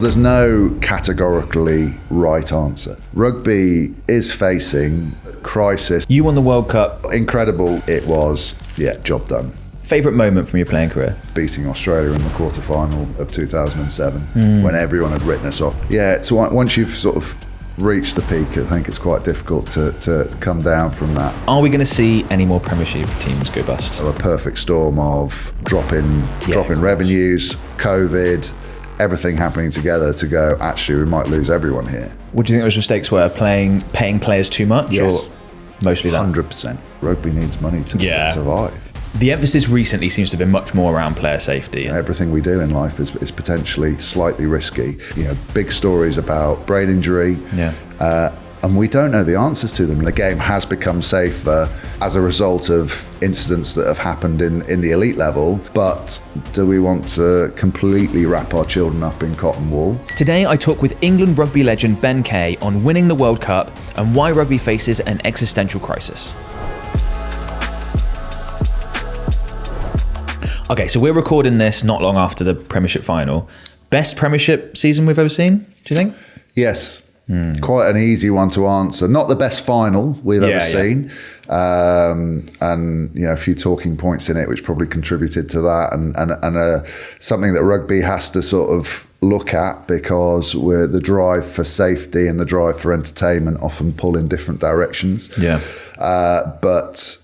There's no categorically right answer. Rugby is facing crisis. You won the World Cup. Incredible it was. Yeah, job done. Favourite moment from your playing career? Beating Australia in the quarter-final of 2007 when everyone had written us off. Yeah, it's once you've sort of reached the peak, I think it's quite difficult to come down from that. Are we going to see any more Premiership teams go bust? A perfect storm of dropping revenues, COVID, everything happening together to go, actually, we might lose everyone here. What do you think those mistakes were? Paying players too much? Yes. Or mostly that? 100%. Rugby needs money to survive. The emphasis recently seems to have been much more around player safety. Everything we do in life is potentially slightly risky. Big stories about brain injury. And we don't know the answers to them. The game has become safer as a result of incidents that have happened in the elite level. But do we want to completely wrap our children up in cotton wool? Today I talk with England rugby legend Ben Kay on winning the World Cup and why rugby faces an existential crisis. Okay, so we're recording this not long after the Premiership final. Best Premiership season we've ever seen, do you think? Yes. Quite an easy one to answer. Not the best final we've ever seen. And a few talking points in it which probably contributed to that, and something that rugby has to sort of look at, because the drive for safety and the drive for entertainment often pull in different directions. But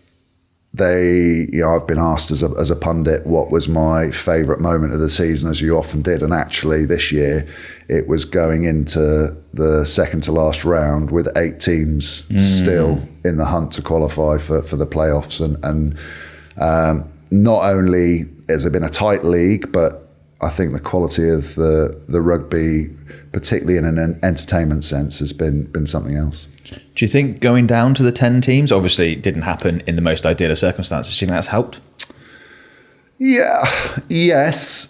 I've been asked as a pundit what was my favourite moment of the season, as you often did, and actually this year it was going into the second to last round with 8 teams still in the hunt to qualify for the playoffs, and not only has it been a tight league, but I think the quality of the rugby, particularly in an entertainment sense, has been something else. Do you think going down to the 10 teams, obviously it didn't happen in the most ideal of circumstances, do you think that's helped? Yes.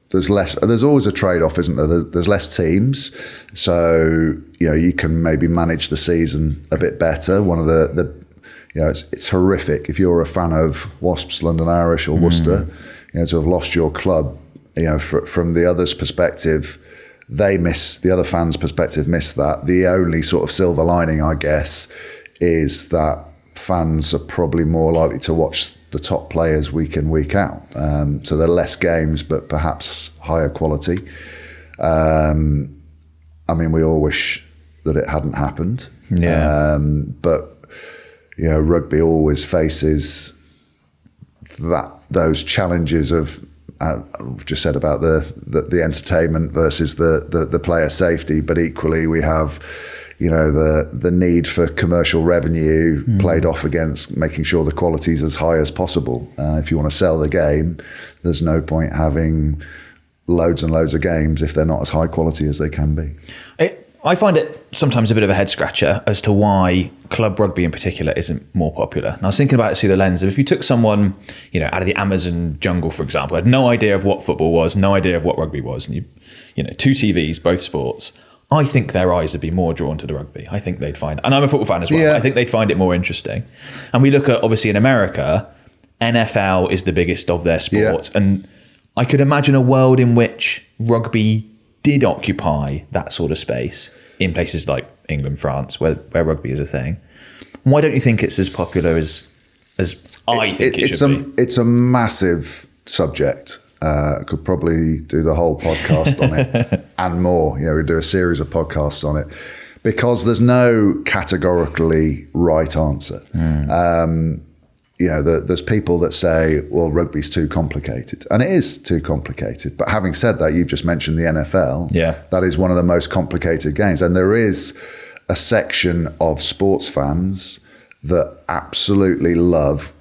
There's always a trade-off, isn't there? There's less teams, so you can maybe manage the season a bit better. One of it's horrific if you're a fan of Wasps, London Irish or Worcester, to have lost your club. From the other's perspective, the other fans' perspective miss that. The only sort of silver lining, I guess, is that fans are probably more likely to watch the top players week in, week out. So there are less games, but perhaps higher quality. We all wish that it hadn't happened. But rugby always faces those challenges of, I've just said about the entertainment versus the player safety, but equally we have the need for commercial revenue played off against making sure the quality is as high as possible. If you want to sell the game, there's no point having loads and loads of games if they're not as high quality as they can be. I find it sometimes a bit of a head scratcher as to why club rugby in particular isn't more popular. And I was thinking about it through the lens of, if you took someone, out of the Amazon jungle, for example, had no idea of what football was, no idea of what rugby was, and 2 TVs, both sports, I think their eyes would be more drawn to the rugby. I think they'd find, and I'm a football fan as well, I think they'd find it more interesting. And we look at, obviously in America, NFL is the biggest of their sports. And I could imagine a world in which rugby did occupy that sort of space in places like England, France, where rugby is a thing. Why don't you think it's as popular as I think it should be? It's a massive subject. I could probably do the whole podcast on it and more. We do a series of podcasts on it, because there's no categorically right answer. There's people that say, well, rugby's too complicated. And it is too complicated. But having said that, you've just mentioned the NFL. That is one of the most complicated games. And there is a section of sports fans that absolutely love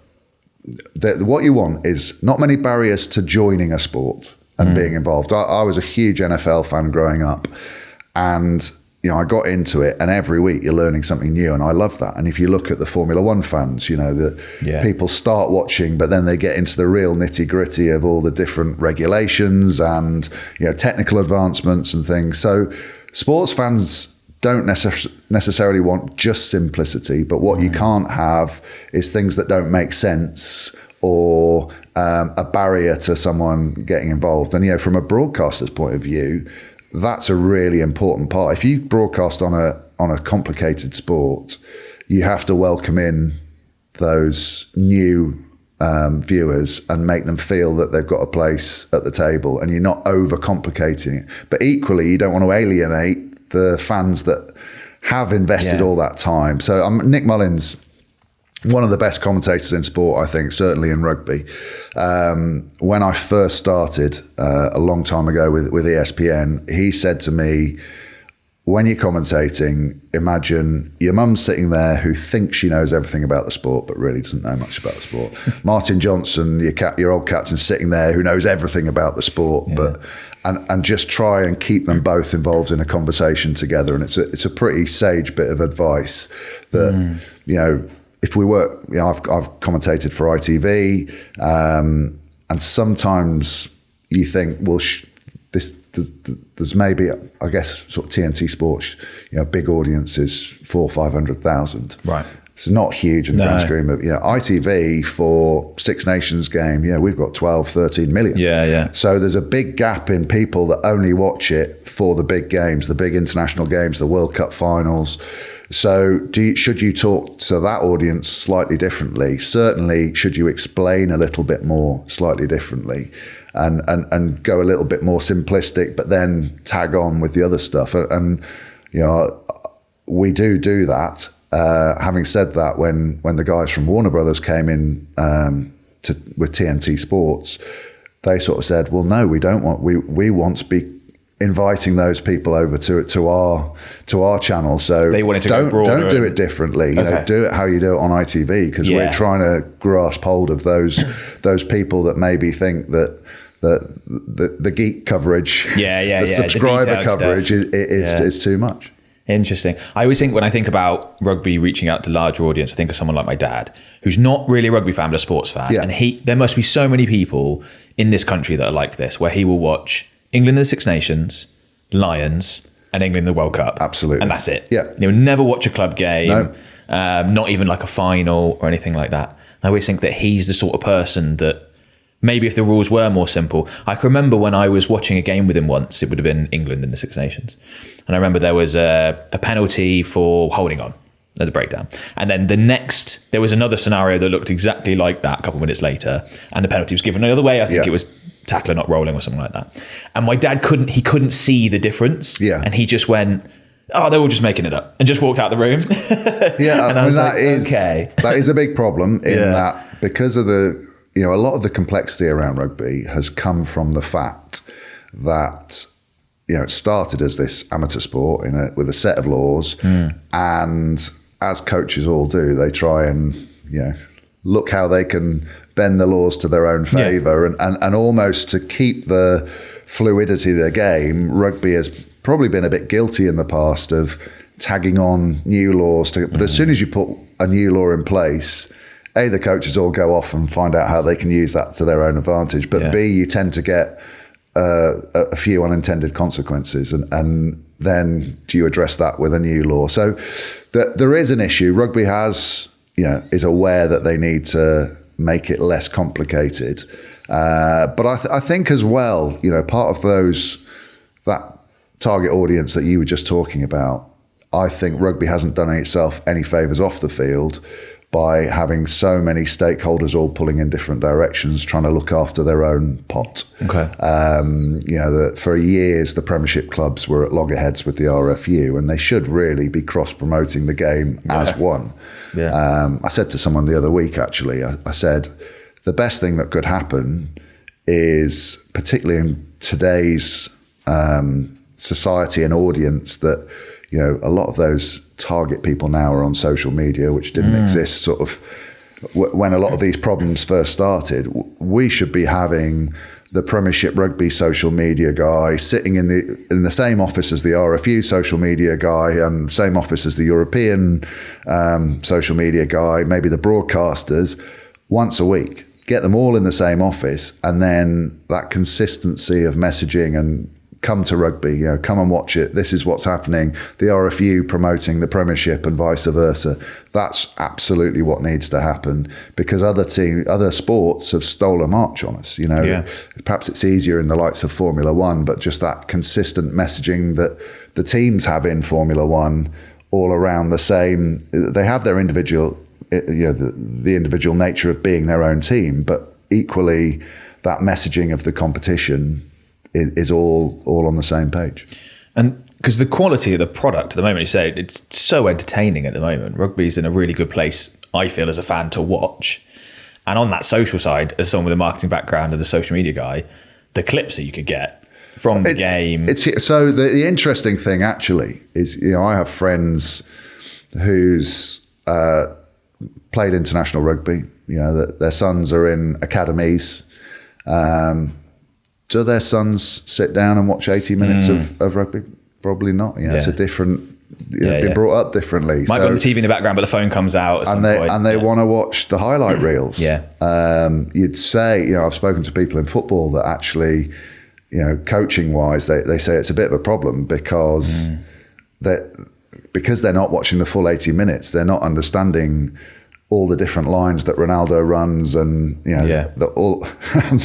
what you want is not many barriers to joining a sport and being involved. I was a huge NFL fan growing up, and I got into it, and every week you're learning something new, and I love that. And if you look at the Formula One fans, people start watching, but then they get into the real nitty gritty of all the different regulations and technical advancements and things. So sports fans don't necessarily want just simplicity, but what you can't have is things that don't make sense or a barrier to someone getting involved. And, from a broadcaster's point of view, that's a really important part. If you broadcast on a complicated sport, you have to welcome in those new viewers and make them feel that they've got a place at the table, and you're not overcomplicating it. But equally, you don't want to alienate the fans that have invested all that time. So Nick Mullins, one of the best commentators in sport, I think, certainly in rugby. When I first started a long time ago with ESPN, he said to me, when you're commentating, imagine your mum's sitting there who thinks she knows everything about the sport, but really doesn't know much about the sport. Martin Johnson, your old captain, sitting there who knows everything about the sport, but and just try and keep them both involved in a conversation together. And it's a pretty sage bit of advice that, if we work, I've commentated for ITV, and sometimes you think, well, there's maybe, I guess, sort of TNT Sports, big audiences, 400,000-500,000. Right. It's not huge in the grand scheme of, ITV for Six Nations game, we've got 12, 13 million. Yeah. So there's a big gap in people that only watch it for the big games, the big international games, the World Cup finals. So should you talk to that audience slightly differently? Certainly, should you explain a little bit more slightly differently and go a little bit more simplistic, but then tag on with the other stuff? And we do that. Having said that, when the guys from Warner Brothers came in with TNT Sports, they sort of said, well, no, we don't want, we want to be inviting those people over to our channel. So they wanted to don't do it differently. Do it how you do it on ITV, because we're trying to grasp hold of those people that maybe think that the geek coverage, the subscriber coverage is too much. Interesting. I always think, when I think about rugby reaching out to larger audience, I think of someone like my dad, who's not really a rugby fan but a sports fan. And there must be so many people in this country that are like this, where he will watch England in the Six Nations, Lions, and England in the World Cup. Absolutely. And that's it. Yeah. He'll never watch a club game, not even like a final or anything like that. And I always think that he's the sort of person that, maybe if the rules were more simple. I can remember when I was watching a game with him once, it would have been England in the Six Nations. And I remember there was a penalty for holding on at the breakdown. And then there was another scenario that looked exactly like that a couple of minutes later. And the penalty was given the other way. I think it was tackler not rolling or something like that. And my dad couldn't see the difference. Yeah. And he just went, oh, they were just making it up, and just walked out the room. And I was like, that is a big problem in that, because of a lot of the complexity around rugby has come from the fact that, it started as this amateur sport with a set of laws. And as coaches all do, they try and, look how they can bend the laws to their own favour. And almost to keep the fluidity of the game, rugby has probably been a bit guilty in the past of tagging on new laws. But as soon as you put a new law in place, A, the coaches all go off and find out how they can use that to their own advantage. But B, you tend to get a few unintended consequences. And then do you address that with a new law? So there is an issue. Rugby is aware that they need to make it less complicated. But I think as well, part of that target audience that you were just talking about, I think rugby hasn't done itself any favours off the field by having so many stakeholders all pulling in different directions, trying to look after their own pot. Okay. For years, the Premiership clubs were at loggerheads with the RFU, and they should really be cross-promoting the game as one. Yeah. I said to someone the other week, actually, I said, the best thing that could happen is, particularly in today's society and audience, that a lot of those target people now are on social media, which didn't exist sort of when a lot of these problems first started. We should be having the Premiership Rugby social media guy sitting in the same office as the RFU social media guy, and same office as the European social media guy, maybe the broadcasters, once a week. Get them all in the same office, and then that consistency of messaging and come to rugby, come and watch it. This is what's happening. The RFU promoting the Premiership and vice versa. That's absolutely what needs to happen, because other sports have stolen a march on us. Perhaps it's easier in the likes of Formula One, but just that consistent messaging that the teams have in Formula One, all around the same. They have their individual, the individual nature of being their own team, but equally that messaging of the competition is all on the same page. And because the quality of the product at the moment, you say, it's so entertaining at the moment. Rugby's in a really good place, I feel, as a fan to watch. And on that social side, as someone with a marketing background and a social media guy, the clips that you could get from the game. So the interesting thing actually is, I have friends who's played international rugby, that their sons are in academies. Do their sons sit down and watch 80 minutes of rugby? Probably not. It's a different. Been brought up differently. Might be on the TV in the background, but the phone comes out and they want to watch the highlight reels. You'd say, I've spoken to people in football that actually, coaching wise, they say it's a bit of a problem because they're not watching the full 80 minutes. They're not understanding all the different lines that Ronaldo runs, and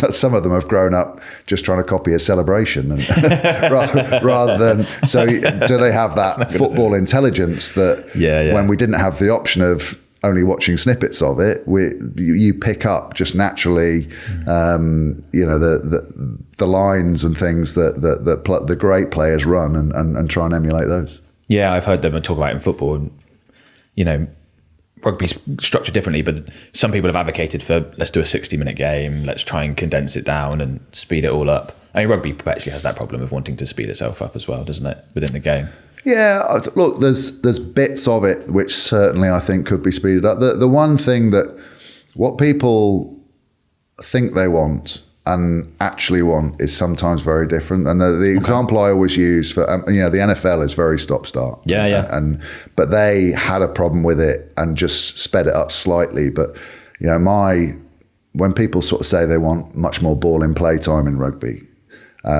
but some of them have grown up just trying to copy a celebration, and rather than. So, do they have that football intelligence that when we didn't have the option of only watching snippets of it, you pick up just naturally, the lines and things that the great players run, and try and emulate those. Yeah, I've heard them talk about it in football, and, rugby's structured differently, but some people have advocated for, let's do a 60-minute game, let's try and condense it down and speed it all up. I mean, rugby perpetually has that problem of wanting to speed itself up as well, doesn't it, within the game? Yeah, look, there's bits of it which certainly I think could be speeded up. The one thing that what people think they want and actually want is sometimes very different. And the example I always use for, the NFL is very stop-start. But they had a problem with it and just sped it up slightly. But, when people sort of say they want much more ball in play time in rugby,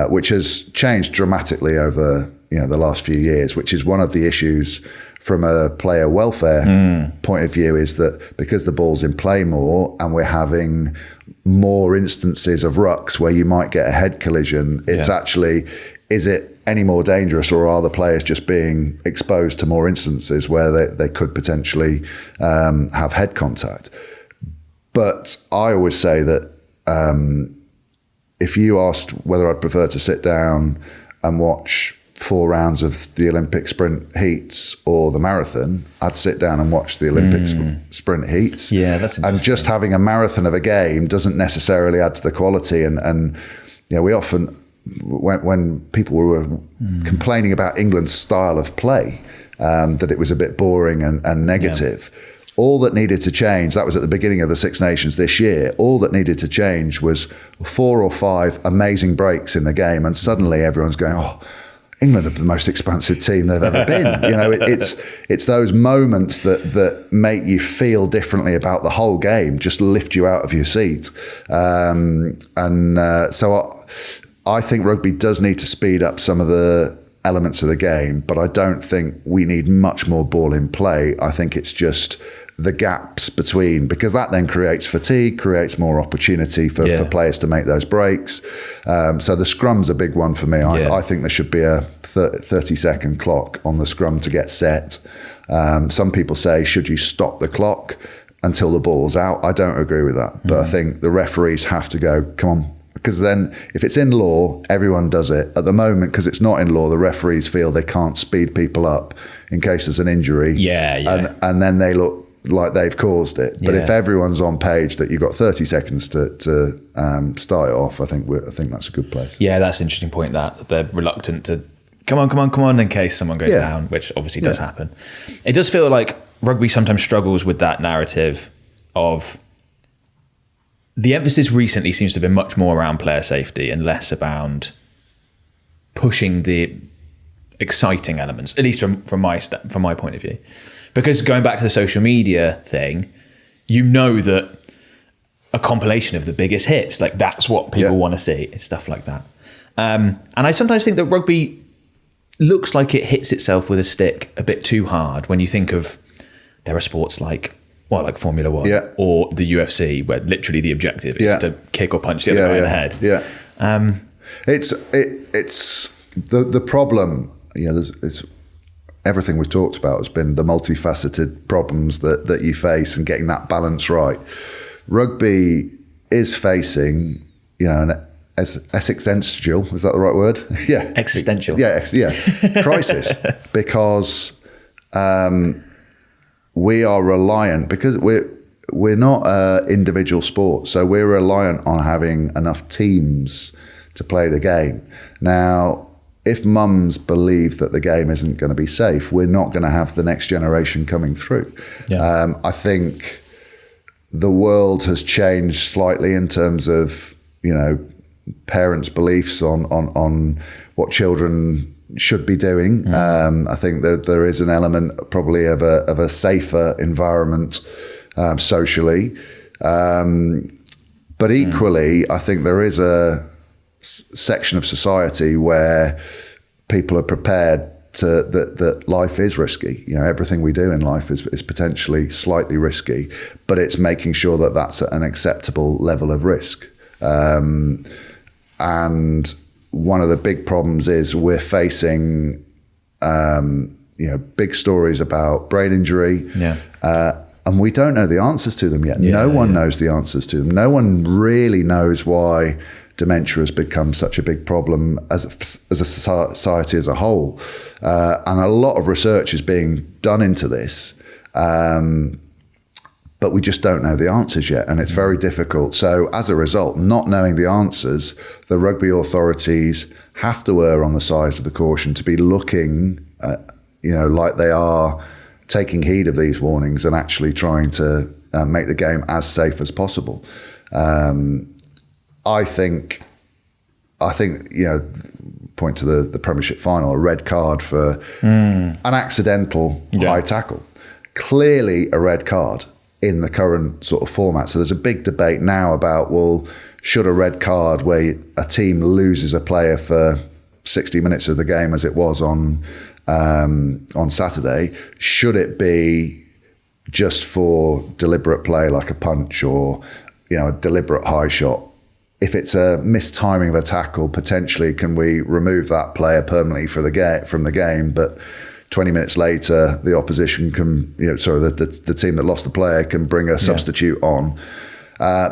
which has changed dramatically over, the last few years, which is one of the issues from a player welfare point of view, is that because the ball's in play more and we're having more instances of rucks where you might get a head collision, it's actually, is it any more dangerous, or are the players just being exposed to more instances where they could potentially have head contact? But I always say that if you asked whether I'd prefer to sit down and watch 4 rounds of the Olympic sprint heats or the marathon, I'd sit down and watch the Olympic sprint heats. Yeah, that's interesting. And just having a marathon of a game doesn't necessarily add to the quality. And we often, when people were complaining about England's style of play, that it was a bit boring and negative. All that needed to change, that was at the beginning of the Six Nations this year, all that needed to change was 4 or 5 amazing breaks in the game, and suddenly everyone's going, England are the most expansive team they've ever been. It's those moments that make you feel differently about the whole game, just lift you out of your seat. So I think rugby does need to speed up some of the elements of the game, but I don't think we need much more ball in play. I think it's just the gaps between, because that then creates fatigue, creates more opportunity for players to make those breaks. So the scrum's a big one for me. I think there should be a 30-second clock on the scrum to get set. Some people say, should you stop the clock until the ball's out? I don't agree with that. But I think the referees have to go, come on. Because then if it's in law, everyone does it. At the moment, because it's not in law, the referees feel they can't speed people up in case there's an injury. And then they look like they've caused it. But if everyone's on page that you've got 30 seconds to start it off, I think that's a good place. Yeah, that's an interesting point, that they're reluctant to come on in case someone goes down, which obviously does happen. It does feel like rugby sometimes struggles with that narrative of, the emphasis recently seems to have been much more around player safety and less about pushing the exciting elements, at least from my point of view. Because going back to the social media thing, that a compilation of the biggest hits, like that's what people want to see, is stuff like that. And I sometimes think that rugby looks like it hits itself with a stick a bit too hard when you think of there are sports like Formula One or the UFC, where literally the objective is to kick or punch the other guy in the head. Yeah, it's the problem. It's everything we've talked about has been the multifaceted problems that you face and getting that balance right. Rugby is facing, an existential, is that the right word? Yeah. Existential. Yeah, crisis, because we are reliant, because we're not an individual sport, so we're reliant on having enough teams to play the game. Now, if mums believe that the game isn't going to be safe, we're not going to have the next generation coming through. Yeah. I think the world has changed slightly in terms of, parents' beliefs on what children should be doing. I think that there is an element probably of a safer environment socially. But equally, I think there is a section of society where people are prepared that life is risky. Everything we do in life is potentially slightly risky, but it's making sure that that's an acceptable level of risk. And one of the big problems is we're facing, big stories about brain injury. And we don't know the answers to them yet. No one knows the answers to them. No one really knows why dementia has become such a big problem as a society as a whole. And a lot of research is being done into this, but we just don't know the answers yet, and it's very difficult. So as a result, not knowing the answers, the rugby authorities have to err on the side of the caution to be looking, like they are taking heed of these warnings and actually trying to make the game as safe as possible. I think, point to the Premiership final, a red card for an accidental high tackle. Clearly a red card in the current sort of format. So there's a big debate now about, should a red card where a team loses a player for 60 minutes of the game, as it was on Saturday, should it be just for deliberate play like a punch or, a deliberate high shot? If it's a mistiming of a tackle, potentially can we remove that player permanently from the game? But 20 minutes later, the opposition can, the team that lost the player can bring a substitute on,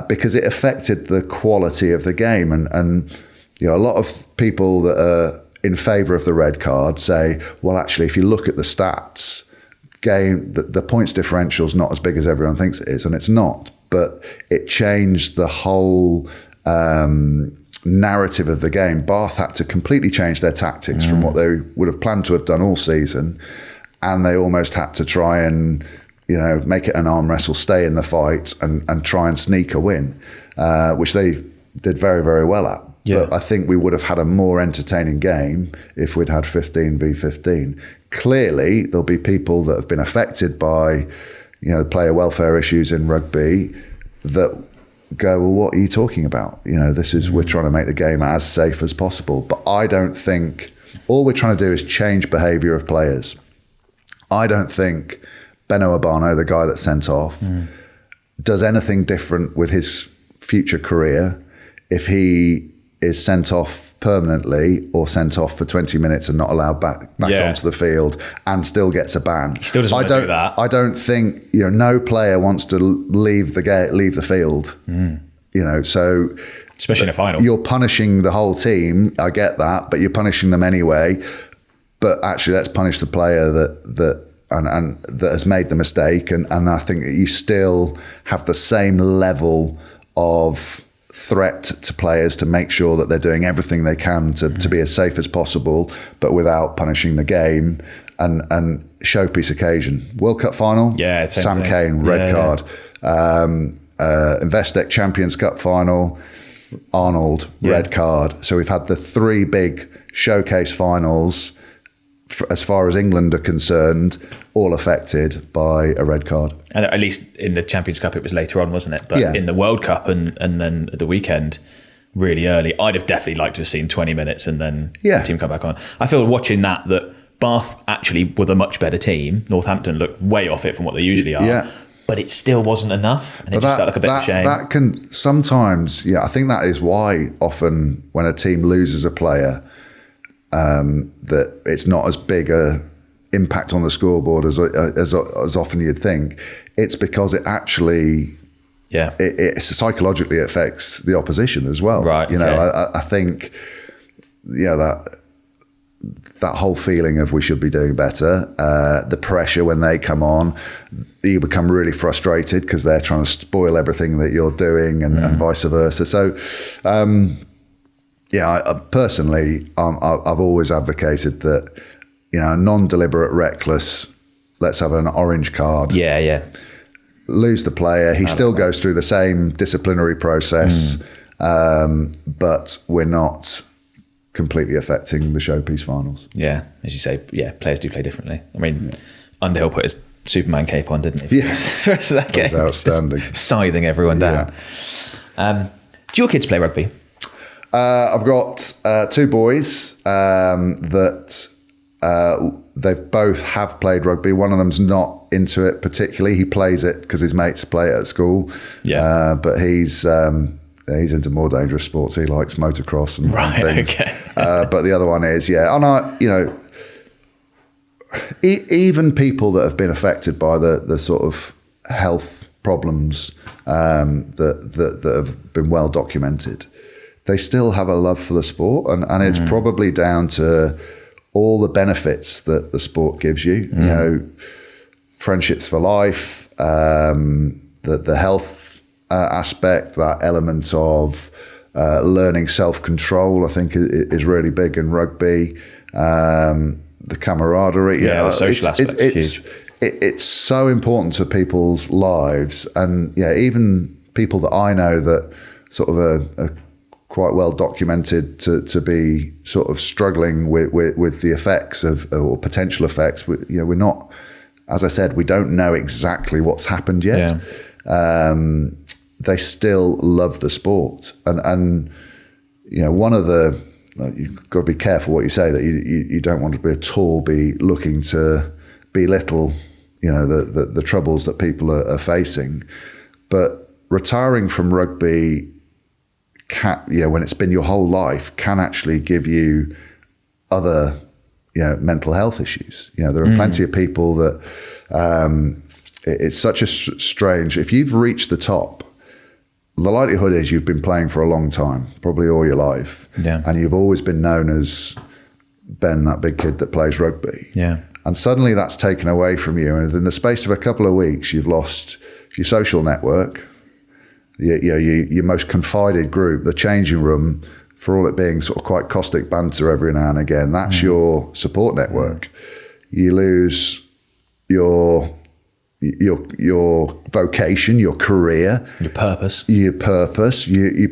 because it affected the quality of the game. And a lot of people that are in favour of the red card say, well, actually, if you look at the stats, the points differential is not as big as everyone thinks it is, and it's not. But it changed the whole narrative of the game. Bath had to completely change their tactics from what they would have planned to have done all season, and they almost had to try and make it an arm wrestle, stay in the fight, and try and sneak a win, which they did very, very well at. But I think we would have had a more entertaining game if we'd had 15 v 15. Clearly, there'll be people that have been affected by player welfare issues in rugby that go, well, what are you talking about? We're trying to make the game as safe as possible. But I don't think, all we're trying to do is change behaviour of players. I don't think Beno Obano, the guy that's sent off, does anything different with his future career if he is sent off permanently or sent off for 20 minutes and not allowed back onto the field and still gets a ban. He still doesn't want to do that. I don't think, no player wants to leave the field. So especially in a final. You're punishing the whole team. I get that, but you're punishing them anyway. But actually, let's punish the player that has made the mistake. And I think that you still have the same level of threat to players to make sure that they're doing everything they can to be as safe as possible, but without punishing the game. And showpiece occasion, World Cup final, Sam Cane, red card. Investec Champions Cup final, Arnold, red card. So we've had the three big showcase finals, as far as England are concerned, all affected by a red card. And at least in the Champions Cup, it was later on, wasn't it? But in the World Cup and then at the weekend, really early, I'd have definitely liked to have seen 20 minutes and then Yeah. the team come back on. I feel watching that Bath actually were the much better team. Northampton looked way off it from what they usually are. Yeah. But it still wasn't enough. And it just felt like a bit of a shame. That can sometimes, I think that is why often when a team loses a player, that it's not as big a impact on the scoreboard as often you'd think. It's because it actually, it psychologically affects the opposition as well. Right. I think, that whole feeling of we should be doing better, the pressure when they come on, you become really frustrated because they're trying to spoil everything that you're doing and vice versa. So, I personally, I've always advocated that, non-deliberate, reckless, let's have an orange card. Yeah. Lose the player. He still goes through the same disciplinary process, but we're not completely affecting the showpiece finals. Yeah, as you say, players do play differently. I mean, Underhill put his Superman cape on, didn't he? Yeah. For the rest of that game. That was outstanding. Just scything everyone down. Do your kids play rugby? I've got 2 boys that they both have played rugby. One of them's not into it particularly. He plays it because his mates play it at school. Yeah. But he's into more dangerous sports. He likes motocross and things. Okay. But the other one is, and even people that have been affected by the sort of health problems that have been well documented, they still have a love for the sport, and it's probably down to all the benefits that the sport gives you. Friendships for life, the health aspect, that element of learning self-control, I think is really big in rugby. The camaraderie, the social aspect is huge. It's so important to people's lives, and even people that I know that sort of are quite well documented to be sort of struggling with the effects or potential effects. We're not, as I said, we don't know exactly what's happened yet. They still love the sport, and one of the, you've got to be careful what you say, that you don't want to be looking to belittle the troubles that people are facing, but retiring from rugby when it's been your whole life can actually give you other mental health issues. There are plenty of people that it's such a strange, if you've reached the top, the likelihood is you've been playing for a long time, probably all your life. Yeah. And you've always been known as Ben, that big kid that plays rugby. Yeah. And suddenly that's taken away from you. And in the space of a couple of weeks, you've lost your social network, your most confided group, the changing room, for all it being sort of quite caustic banter every now and again. That's your support network. You lose your vocation, your career, your purpose. You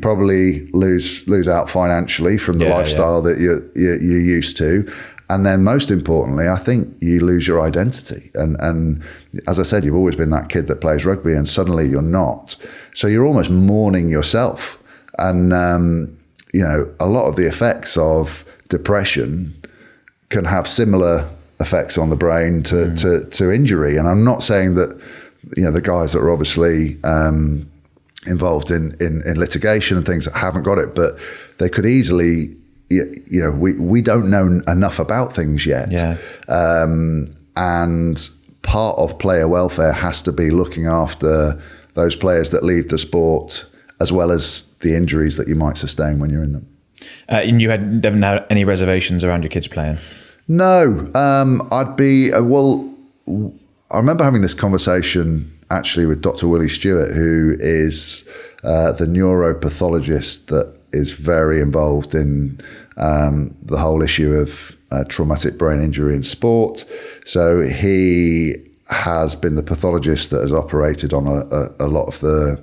probably lose out financially from the lifestyle that you're used to, and then most importantly, I think you lose your identity. And as I said, you've always been that kid that plays rugby, and suddenly you're not. So you're almost mourning yourself. And a lot of the effects of depression can have similar effects on the brain to injury. And I'm not saying that the guys that are obviously involved in litigation and things that haven't got it, but they could easily, we don't know enough about things yet. And part of player welfare has to be looking after those players that leave the sport, as well as the injuries that you might sustain when you're in them. And you haven't had any reservations around your kids playing? No, I'd be, I remember having this conversation actually with Dr. Willie Stewart, who is the neuropathologist that is very involved in the whole issue of traumatic brain injury in sport. So he has been the pathologist that has operated on a lot of the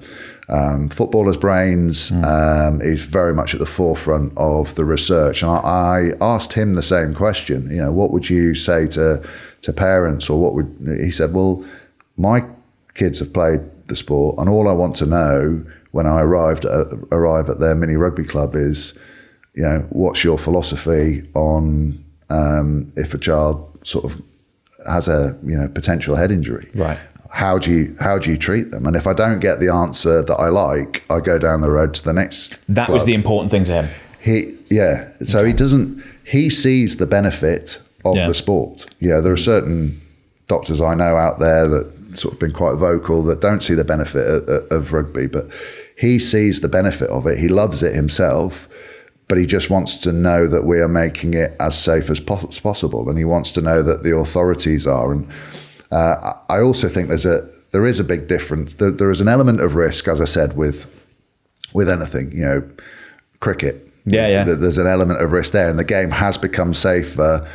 footballers' brains. He's very much at the forefront of the research. And I asked him the same question, what would you say to parents, or he said, well, my kids have played the sport, and all I want to know when I arrive at their mini rugby club is, what's your philosophy on if a child sort of has a potential head injury? Right. How do you treat them? And if I don't get the answer that I like, I go down the road to the next That club. was the important thing to him. So he sees the benefit of the sport. There are certain doctors I know out there that sort of been quite vocal that don't see the benefit of rugby, but he sees the benefit of it. He loves it himself, but he just wants to know that we are making it as safe as possible, and he wants to know that the authorities are. And I also think there is a big difference. There is an element of risk, as I said, with anything. Cricket. Yeah. There's an element of risk there, and the game has become safer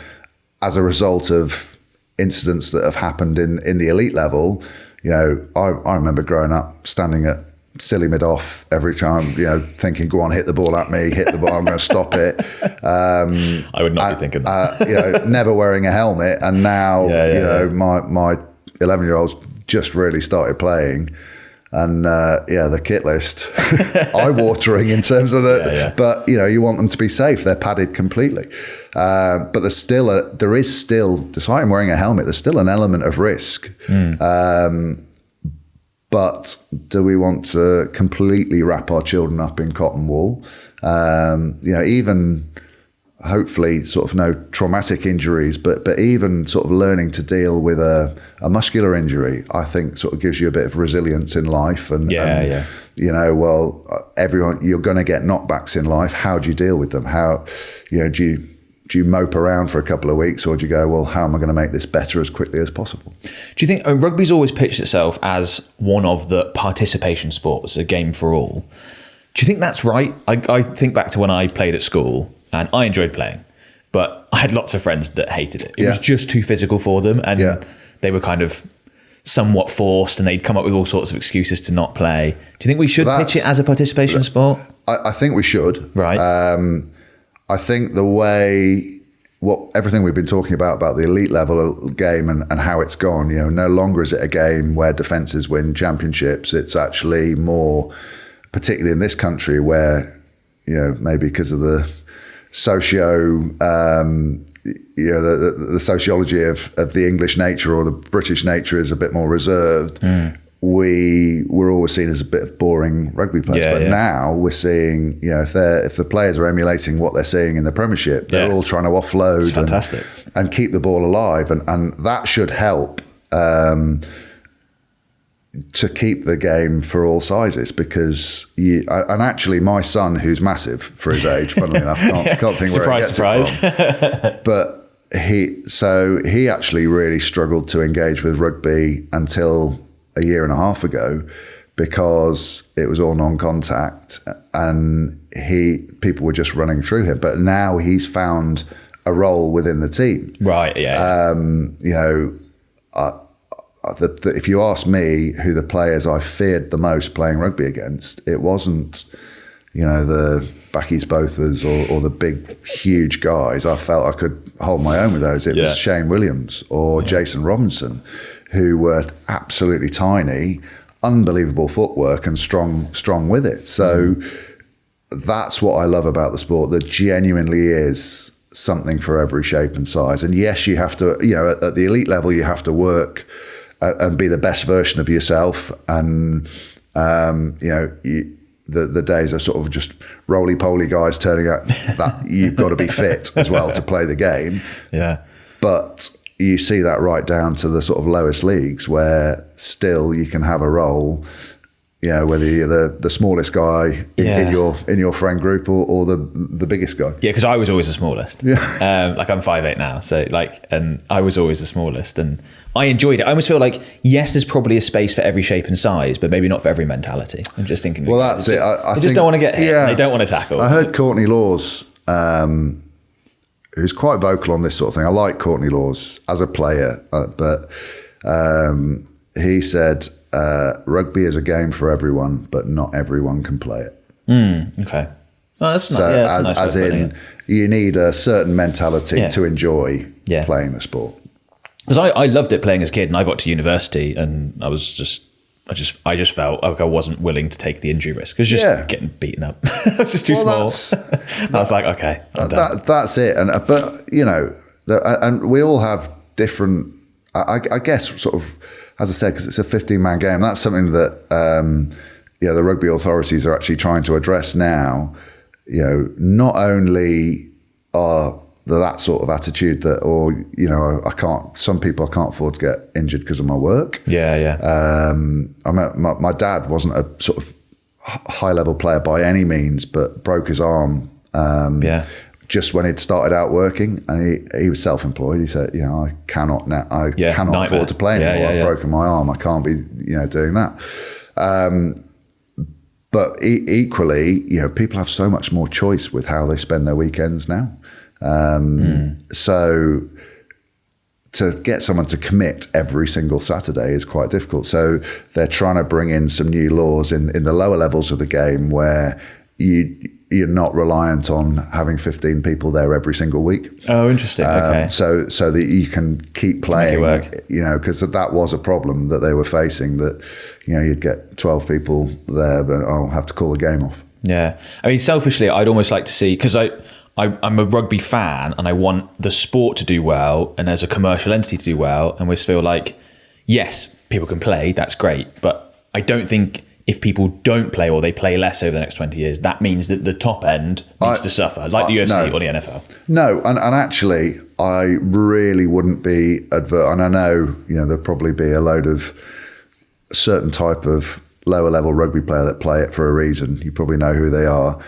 as a result of incidents that have happened in the elite level. I remember growing up standing at silly mid-off every time, thinking, go on, hit the ball at me, hit the ball, I'm going to stop it. I would not be thinking that. Never wearing a helmet. And now, my 11-year-old's just really started playing. And the kit list, eye-watering in terms of but you want them to be safe. They're padded completely, but there is still, despite him wearing a helmet, there's still an element of risk. But do we want to completely wrap our children up in cotton wool? Even hopefully sort of no traumatic injuries, but even sort of learning to deal with a muscular injury, I think sort of gives you a bit of resilience in life. And everyone, you're going to get knockbacks in life. How do you deal with them? How, do you mope around for a couple of weeks, or do you go, well, how am I going to make this better as quickly as possible? Do you think rugby's always pitched itself as one of the participation sports, a game for all? Do you think that's right? I think back to when I played at school, and I enjoyed playing, but I had lots of friends that hated it. It was just too physical for them, and they were kind of somewhat forced, and they'd come up with all sorts of excuses to not play. Do you think we should pitch it as a participation sport? I think we should. Right. I think everything we've been talking about the elite level game and how it's gone, no longer is it a game where defences win championships. It's actually more, particularly in this country where, maybe because of the the sociology of the English nature or the British nature is a bit more reserved. We were always seen as a bit of boring rugby players, now we're seeing, if the players are emulating what they're seeing in the Premiership, they're all trying to offload and keep the ball alive, and that should help to keep the game for all sizes, because and actually my son, who's massive for his age, funnily enough, can't think where he gets it from, but he actually really struggled to engage with rugby until a year and a half ago, because it was all non-contact and people were just running through him. But now he's found a role within the team. Right. Yeah. If you ask me who the players I feared the most playing rugby against, it wasn't, the Backies Bothas or the big, huge guys. I felt I could hold my own with those. It was Shane Williams or Jason Robinson, who were absolutely tiny, unbelievable footwork and strong with it. So that's what I love about the sport. There genuinely is something for every shape and size. And yes, you have to, at the elite level, you have to work and be the best version of yourself. And, the days are sort of just roly-poly guys turning out that you've got to be fit as well to play the game. Yeah. But you see that right down to the sort of lowest leagues, where still you can have a role, whether you're the smallest guy in your friend group or the biggest guy. Yeah, because I was always the smallest. Yeah. I'm 5'8" now, so and I was always the smallest, and I enjoyed it. I almost feel like, yes, there's probably a space for every shape and size, but maybe not for every mentality. I'm just thinking. Well, that's it. I just don't want to get hit. Yeah, they don't want to tackle. I heard Courtney Laws, who's quite vocal on this sort of thing. I like Courtney Laws as a player, but he said, rugby is a game for everyone, but not everyone can play it. Okay. Oh, that's so nice. As in, you need a certain mentality to enjoy playing the sport. Because I loved it playing as a kid, and I got to university and I was just I just felt like I wasn't willing to take the injury risk. I was just getting beaten up. I was just too small. I was like, okay, I'm done. That's it. But and we all have different. I guess sort of, as I said, because it's a 15-man game. That's something that the rugby authorities are actually trying to address now. Not only are that sort of attitude that, some people I can't afford to get injured because of my work. My dad wasn't a sort of high level player by any means, but broke his arm just when he'd started out working, and he was self-employed. He said, I cannot afford to play anymore. I've broken my arm. I can't be doing that. But equally, people have so much more choice with how they spend their weekends now. So to get someone to commit every single Saturday is quite difficult. So they're trying to bring in some new laws in the lower levels of the game where you're not reliant on having 15 people there every single week. Oh, interesting. Okay. So that you can keep playing, because that was a problem that they were facing, that, you'd get 12 people there, but I'll have to call the game off. Yeah. I mean, selfishly, I'd almost like to see, because I'm a rugby fan and I want the sport to do well and as a commercial entity to do well. And we feel like, yes, people can play, that's great. But I don't think if people don't play or they play less over the next 20 years, that means that the top end needs to suffer, like the UFC or the NFL. No, and actually, I really wouldn't be and I know, there'll probably be a load of certain type of lower level rugby player that play it for a reason. You probably know who they are,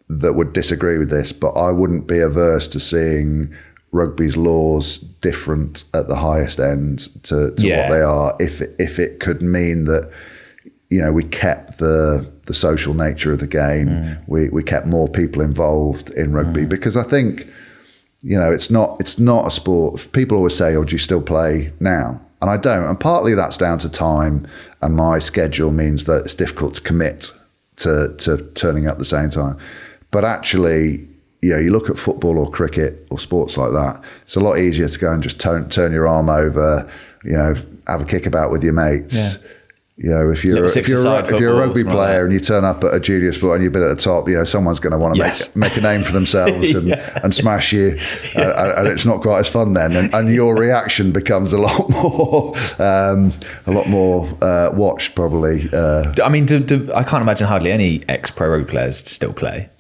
that would disagree with this, but I wouldn't be averse to seeing rugby's laws different at the highest end to what they are, if it could mean that we kept the social nature of the game. We kept more people involved in rugby, because I think it's not a sport. People always say, "Oh, do you still play now?" And I don't. And partly that's down to time, and my schedule means that it's difficult to commit to turning up at the same time. But actually, you look at football or cricket or sports like that, it's a lot easier to go and just turn your arm over, have a kickabout with your mates. If you're a rugby player and you turn up at a junior sport and you've been at the top, someone's going to want to make a name for themselves and smash you, and it's not quite as fun then. And your reaction becomes a lot more watched, probably. I mean, I can't imagine hardly any ex-pro rugby players still play.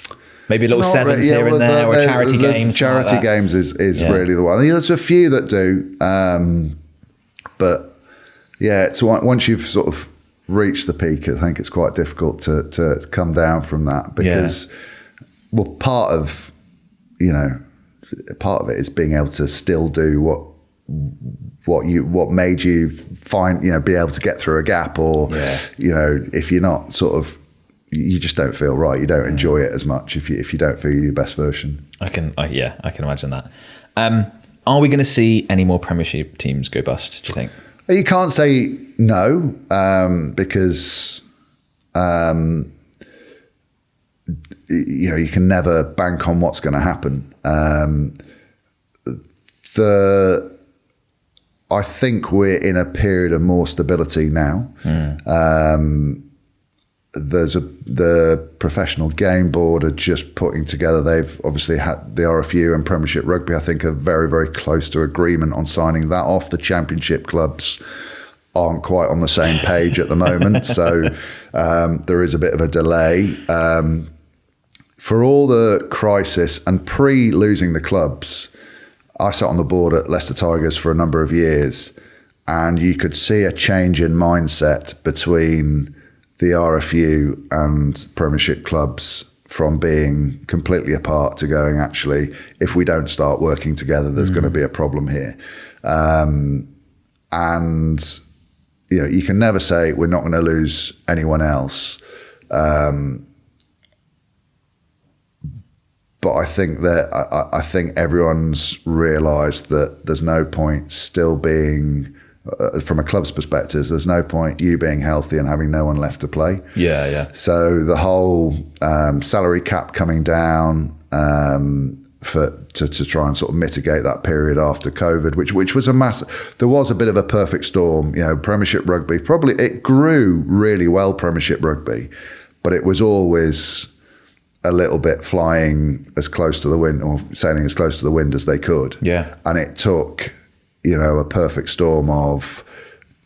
Maybe a little sevens here and there, or charity games. Charity games is really the one. There's a few that do, but it's once you've sort of reached the peak, I think it's quite difficult to come down from that, because part of it is being able to still do what made you find, be able to get through a gap, or if you're not sort of, you just don't feel right. You don't enjoy it as much if you don't feel your best version. I can imagine that. Are we going to see any more Premiership teams go bust, do you think? You can't say no, because you can never bank on what's going to happen. I think we're in a period of more stability now. The Professional Game Board are just putting together, they've obviously had the RFU and Premiership Rugby, I think, are very, very close to agreement on signing that off. The Championship clubs aren't quite on the same page at the moment, so there is a bit of a delay. For all the crisis and pre-losing the clubs, I sat on the board at Leicester Tigers for a number of years, and you could see a change in mindset between the RFU and Premiership clubs, from being completely apart to going, actually, if we don't start working together, there's going to be a problem here. And you can never say we're not going to lose anyone else. But I think that I think everyone's realised that there's no point still being, from a club's perspective, there's no point you being healthy and having no one left to play. So the whole salary cap coming down, to try and sort of mitigate that period after COVID, which was a massive. There was a bit of a perfect storm. Premiership rugby, probably it grew really well, Premiership rugby, but it was always a little bit flying as close to the wind, or sailing as close to the wind as they could. Yeah. And it took, a perfect storm of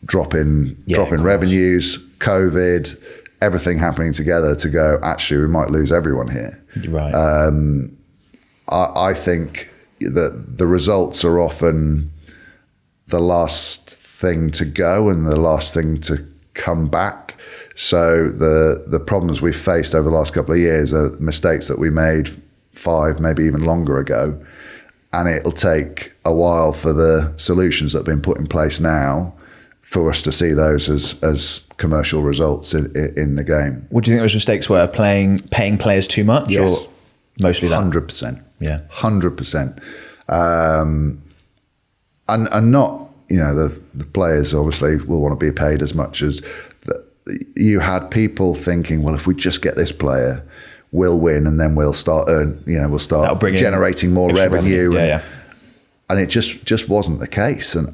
dropping revenues, COVID, everything happening together to go, actually, we might lose everyone here. Right. I think that the results are often the last thing to go and the last thing to come back. So the problems we've faced over the last couple of years are mistakes that we made 5, maybe even longer ago. And it'll take a while for the solutions that have been put in place now for us to see those as commercial results in the game. What do you think those mistakes were? Paying players too much? Yes. Or mostly that? 100%. Yeah. 100%. And not, the players obviously will want to be paid as much as you had people thinking, well, if we just get this player, we'll win, and then we'll start generating more revenue. And it just wasn't the case. That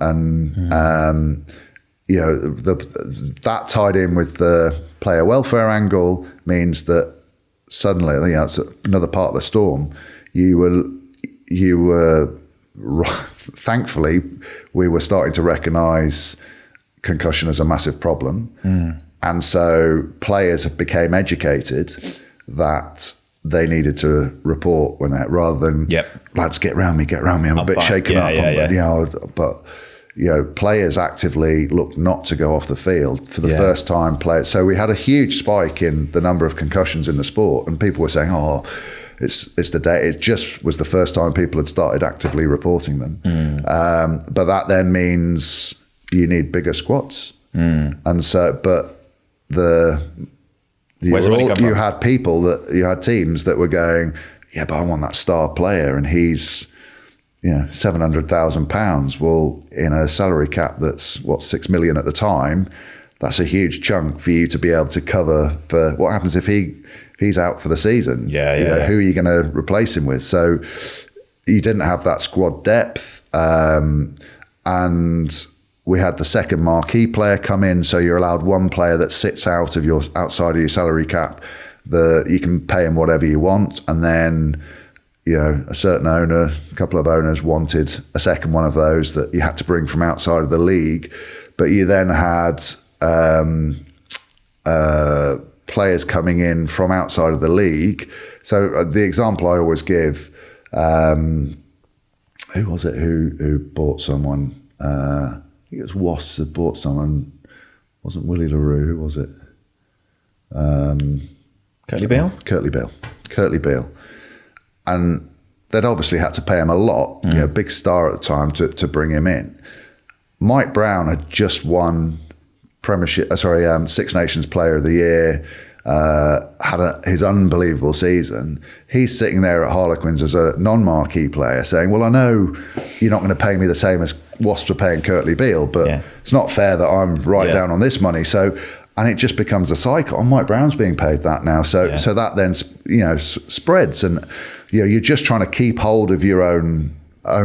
tied in with the player welfare angle means that suddenly, it's another part of the storm. You were thankfully, we were starting to recognise concussion as a massive problem. And so players became educated that they needed to report when that, rather than lads, get round me, I'm a bit shaken up. But players actively looked not to go off the field for the first time. So we had a huge spike in the number of concussions in the sport, and people were saying, "Oh, it's the day." It just was the first time people had started actively reporting them. But that then means you need bigger squads, and so you had teams that were going, yeah, but I want that star player, and he's £700,000. Well, in a salary cap that's $6 million at the time, that's a huge chunk for you to be able to cover for what happens if he's out for the season. Who are you going to replace him with? So you didn't have that squad depth, and we had the second marquee player come in, so you're allowed one player that sits outside of your salary cap. You can pay him whatever you want, and then a certain owner, a couple of owners wanted a second one of those that you had to bring from outside of the league. But you then had players coming in from outside of the league. So the example I always give, who was it who bought someone? I think it was Wasps that bought someone. Wasn't Willie LaRue? Who was it? Curtly Beale? Curtly Beale. And they'd obviously had to pay him a lot, big star at the time, to bring him in. Mike Brown had just won Six Nations Player of the Year, had his unbelievable season. He's sitting there at Harlequins as a non-marquee player saying, well, I know you're not going to pay me the same as Wasps are paying Curtly Beale, but it's not fair that I'm down on this money. So, and it just becomes a cycle. And Mike Brown's being paid that now. So that then, spreads, and you're just trying to keep hold of your own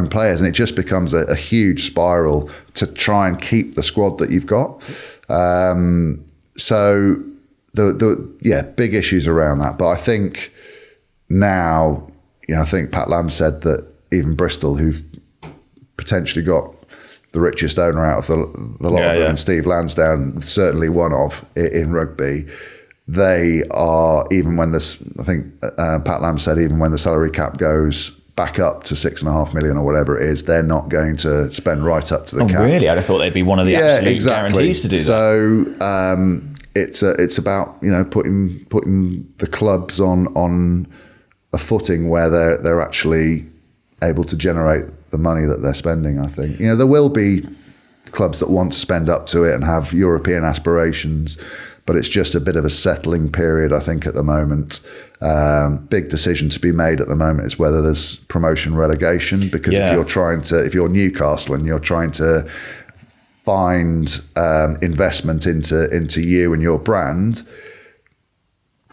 players, and it just becomes a huge spiral to try and keep the squad that you've got. So the big issues around that. But I think now, I think Pat Lam said that even Bristol, who've potentially got the richest owner out of the lot of them, and Steve Lansdowne, certainly one of in rugby, they are, even when this, I think Pat Lam said, even when the salary cap goes back up to 6.5 million or whatever it is, they're not going to spend right up to the cap. Really? I'd have thought they'd be one of the absolute guarantees to do that. So it's about putting the clubs on a footing where they're actually able to generate the money that they're spending. I think there will be clubs that want to spend up to it and have European aspirations, but it's just a bit of a settling period, I think, at the moment. Big decision to be made at the moment is whether there's promotion relegation, because if you're Newcastle and you're trying to find investment into you and your brand,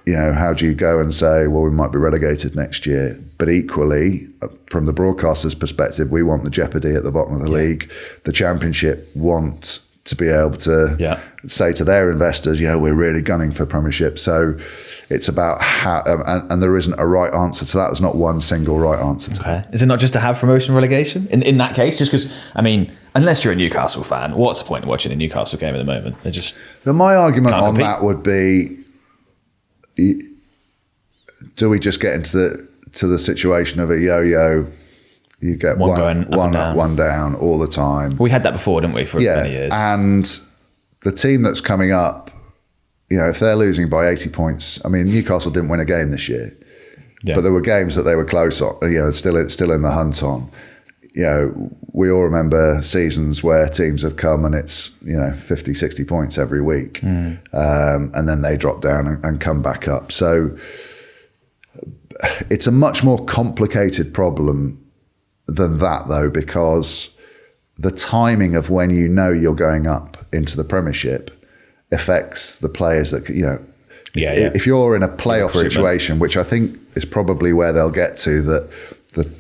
how do you go and say, well, we might be relegated next year? But equally, from the broadcaster's perspective, we want the jeopardy at the bottom of the league. The Championship want to be able to say to their investors, we're really gunning for Premiership. So it's about how, and there isn't a right answer to that. There's not one single right answer to that. Is it not just to have promotion relegation in that case? Just because, unless you're a Newcastle fan, what's the point of watching a Newcastle game at the moment? They just my argument on that would be, do we just get into the situation of a yo-yo? You get one up, one down all the time. We had that before, didn't we, for many years? And the team that's coming up, if they're losing by 80 points, Newcastle didn't win a game this year, but there were games that they were close on, still in the hunt on. We all remember seasons where teams have come and it's 50, 60 points every week, and then they drop down and come back up. So it's a much more complicated problem than that, though, because the timing of when you're going up into the Premiership affects the players that if you're in a playoff situation, which I think is probably where they'll get to, that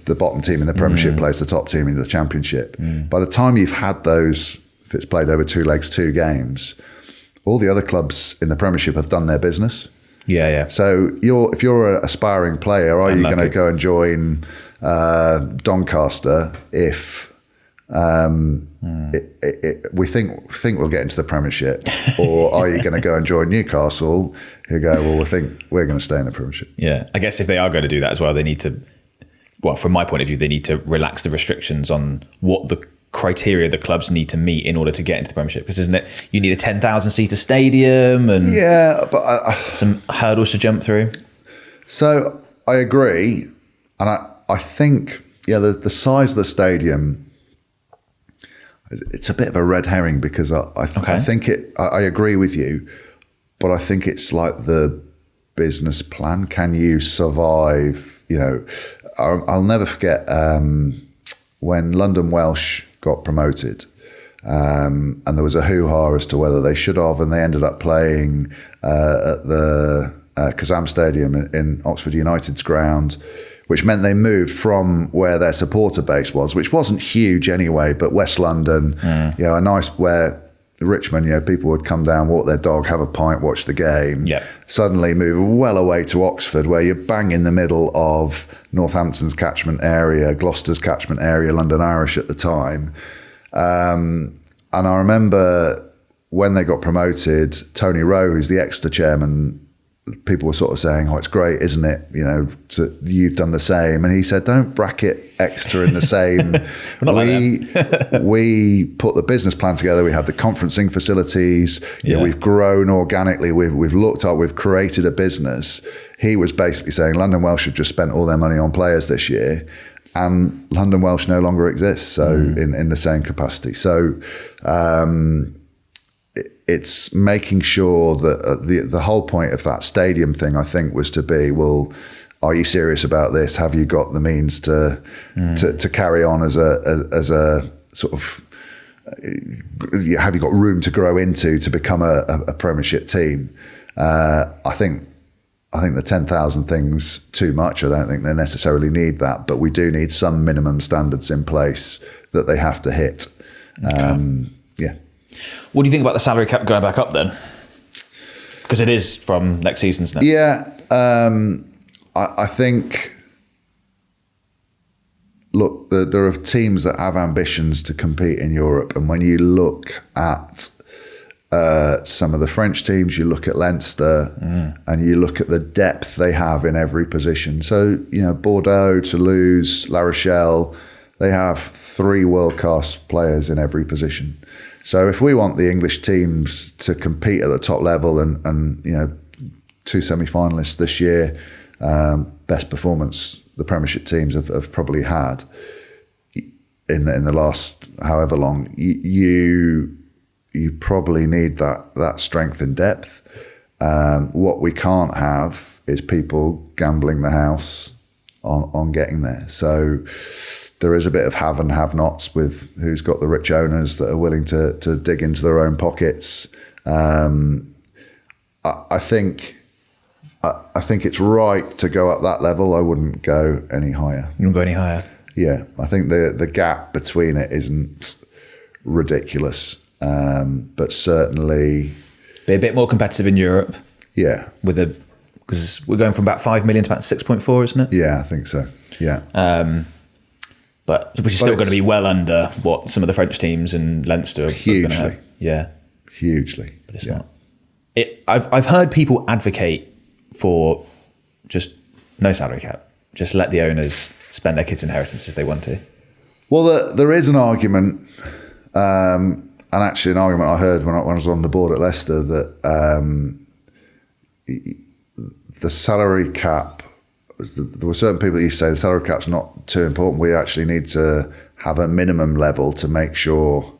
the bottom team in the Premiership plays the top team in the Championship. By the time you've had those, if it's played over 2 legs, 2 games, all the other clubs in the Premiership have done their business. So if you're an aspiring player, are you going to go and join Doncaster if we think we'll get into the Premiership, or are you going to go and join Newcastle who go, well, we think we're going to stay in the Premiership? I guess if they are going to do that as well, they need to, from my point of view, they need to relax the restrictions on what the criteria the clubs need to meet in order to get into the Premiership, because isn't it, you need a 10,000 seater stadium and but some hurdles to jump through? So I agree, and I think the size of the stadium, it's a bit of a red herring, because I think I agree with you, but I think it's like the business plan. Can you survive? I'll never forget when London Welsh got promoted, and there was a hoo-ha as to whether they should have, and they ended up playing at the Kazam Stadium in Oxford United's ground, which meant they moved from where their supporter base was, which wasn't huge anyway, but West London, a nice, where Richmond, people would come down, walk their dog, have a pint, watch the game, suddenly move well away to Oxford, where you're bang in the middle of Northampton's catchment area, Gloucester's catchment area, London Irish at the time. And I remember when they got promoted, Tony Rowe, who's the Exeter chairman, people were sort of saying, it's great, isn't it? You've done the same. And he said, don't bracket Exeter in the same. We put the business plan together. We had the conferencing facilities. We've grown organically. We've looked up, we've created a business. He was basically saying London Welsh have just spent all their money on players this year, and London Welsh no longer exists. So in the same capacity. So, it's making sure that the whole point of that stadium thing, I think, was to be, well, are you serious about this? Have you got the means to carry on as a sort of, have you got room to grow into to become a Premiership team? I think the 10,000 thing's too much. I don't think they necessarily need that, but we do need some minimum standards in place that they have to hit. What do you think about the salary cap going back up then? Because it is from next season, isn't it? I think, look, there are teams that have ambitions to compete in Europe. And when you look at some of the French teams, you look at Leinster and you look at the depth they have in every position. So, Bordeaux, Toulouse, La Rochelle, they have 3 world-class players in every position. So if we want the English teams to compete at the top level and 2 semi-finalists this year, best performance the Premiership teams have probably had in the last however long, you probably need that strength and depth. What we can't have is people gambling the house on getting there. So there is a bit of have and have-nots with who's got the rich owners that are willing to dig into their own pockets. I think I think it's right to go up that level. I wouldn't go any higher. You wouldn't go any higher? Yeah, I think the gap between it isn't ridiculous, but certainly be a bit more competitive in Europe. Yeah, because we're going from about 5 million to about 6.4, isn't it? Yeah, I think so. Yeah, but which is still going to be well under what some of the French teams and Leinster are going to have. Yeah, hugely. But it's not. I've heard people advocate for just no salary cap. Just let the owners spend their kids' inheritance if they want to. Well, there is an argument, and actually an argument I heard when I was on the board at Leicester, that the salary cap, there were certain people that used to say the salary cap's not too important. We actually need to have a minimum level to make sure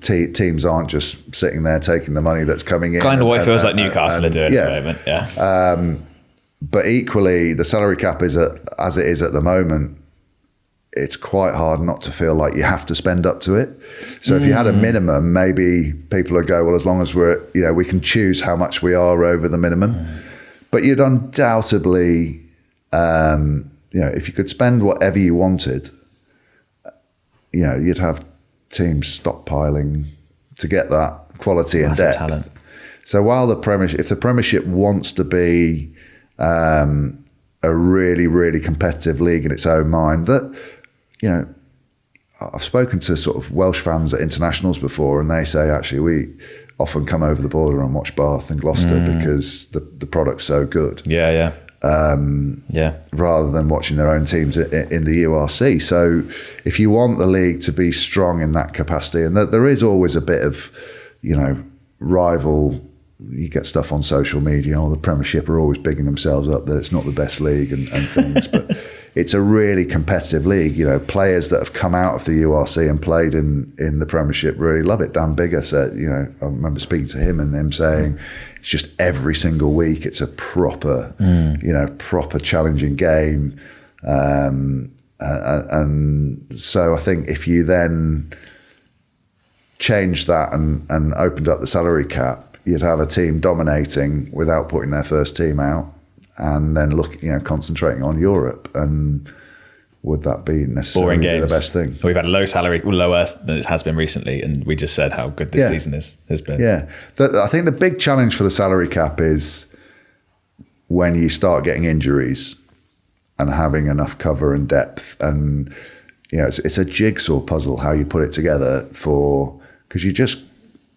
teams aren't just sitting there taking the money that's coming in. Kind of what it feels like Newcastle are doing at the moment, yeah. But equally, the salary cap as it is at the moment, it's quite hard not to feel like you have to spend up to it. So if you had a minimum, maybe people would go, well, as long as we can choose how much we are over the minimum. But you'd undoubtedly, if you could spend whatever you wanted, you'd have teams stockpiling to get that quality and depth. Talent. So while if the Premiership wants to be a really, really competitive league in its own mind, that, I've spoken to sort of Welsh fans at internationals before, and they say, actually, we often come over the border and watch Bath and Gloucester because the product's so good. Yeah. Rather than watching their own teams in the URC. So if you want the league to be strong in that capacity, and there is always a bit of, rival, you get stuff on social media, the Premiership are always bigging themselves up that it's not the best league and things, but it's a really competitive league. Players that have come out of the URC and played in the Premiership really love it. Dan Bigger said, I remember speaking to him and them saying, it's just every single week it's a proper, proper challenging game. And so I think if you then changed that and opened up the salary cap, you'd have a team dominating without putting their first team out, and then concentrating on Europe. And would that be necessarily the best thing? We've had a low salary, lower than it has been recently, and we just said how good this season has been. Yeah, I think the big challenge for the salary cap is when you start getting injuries and having enough cover and depth, and it's a jigsaw puzzle how you put it together because you're just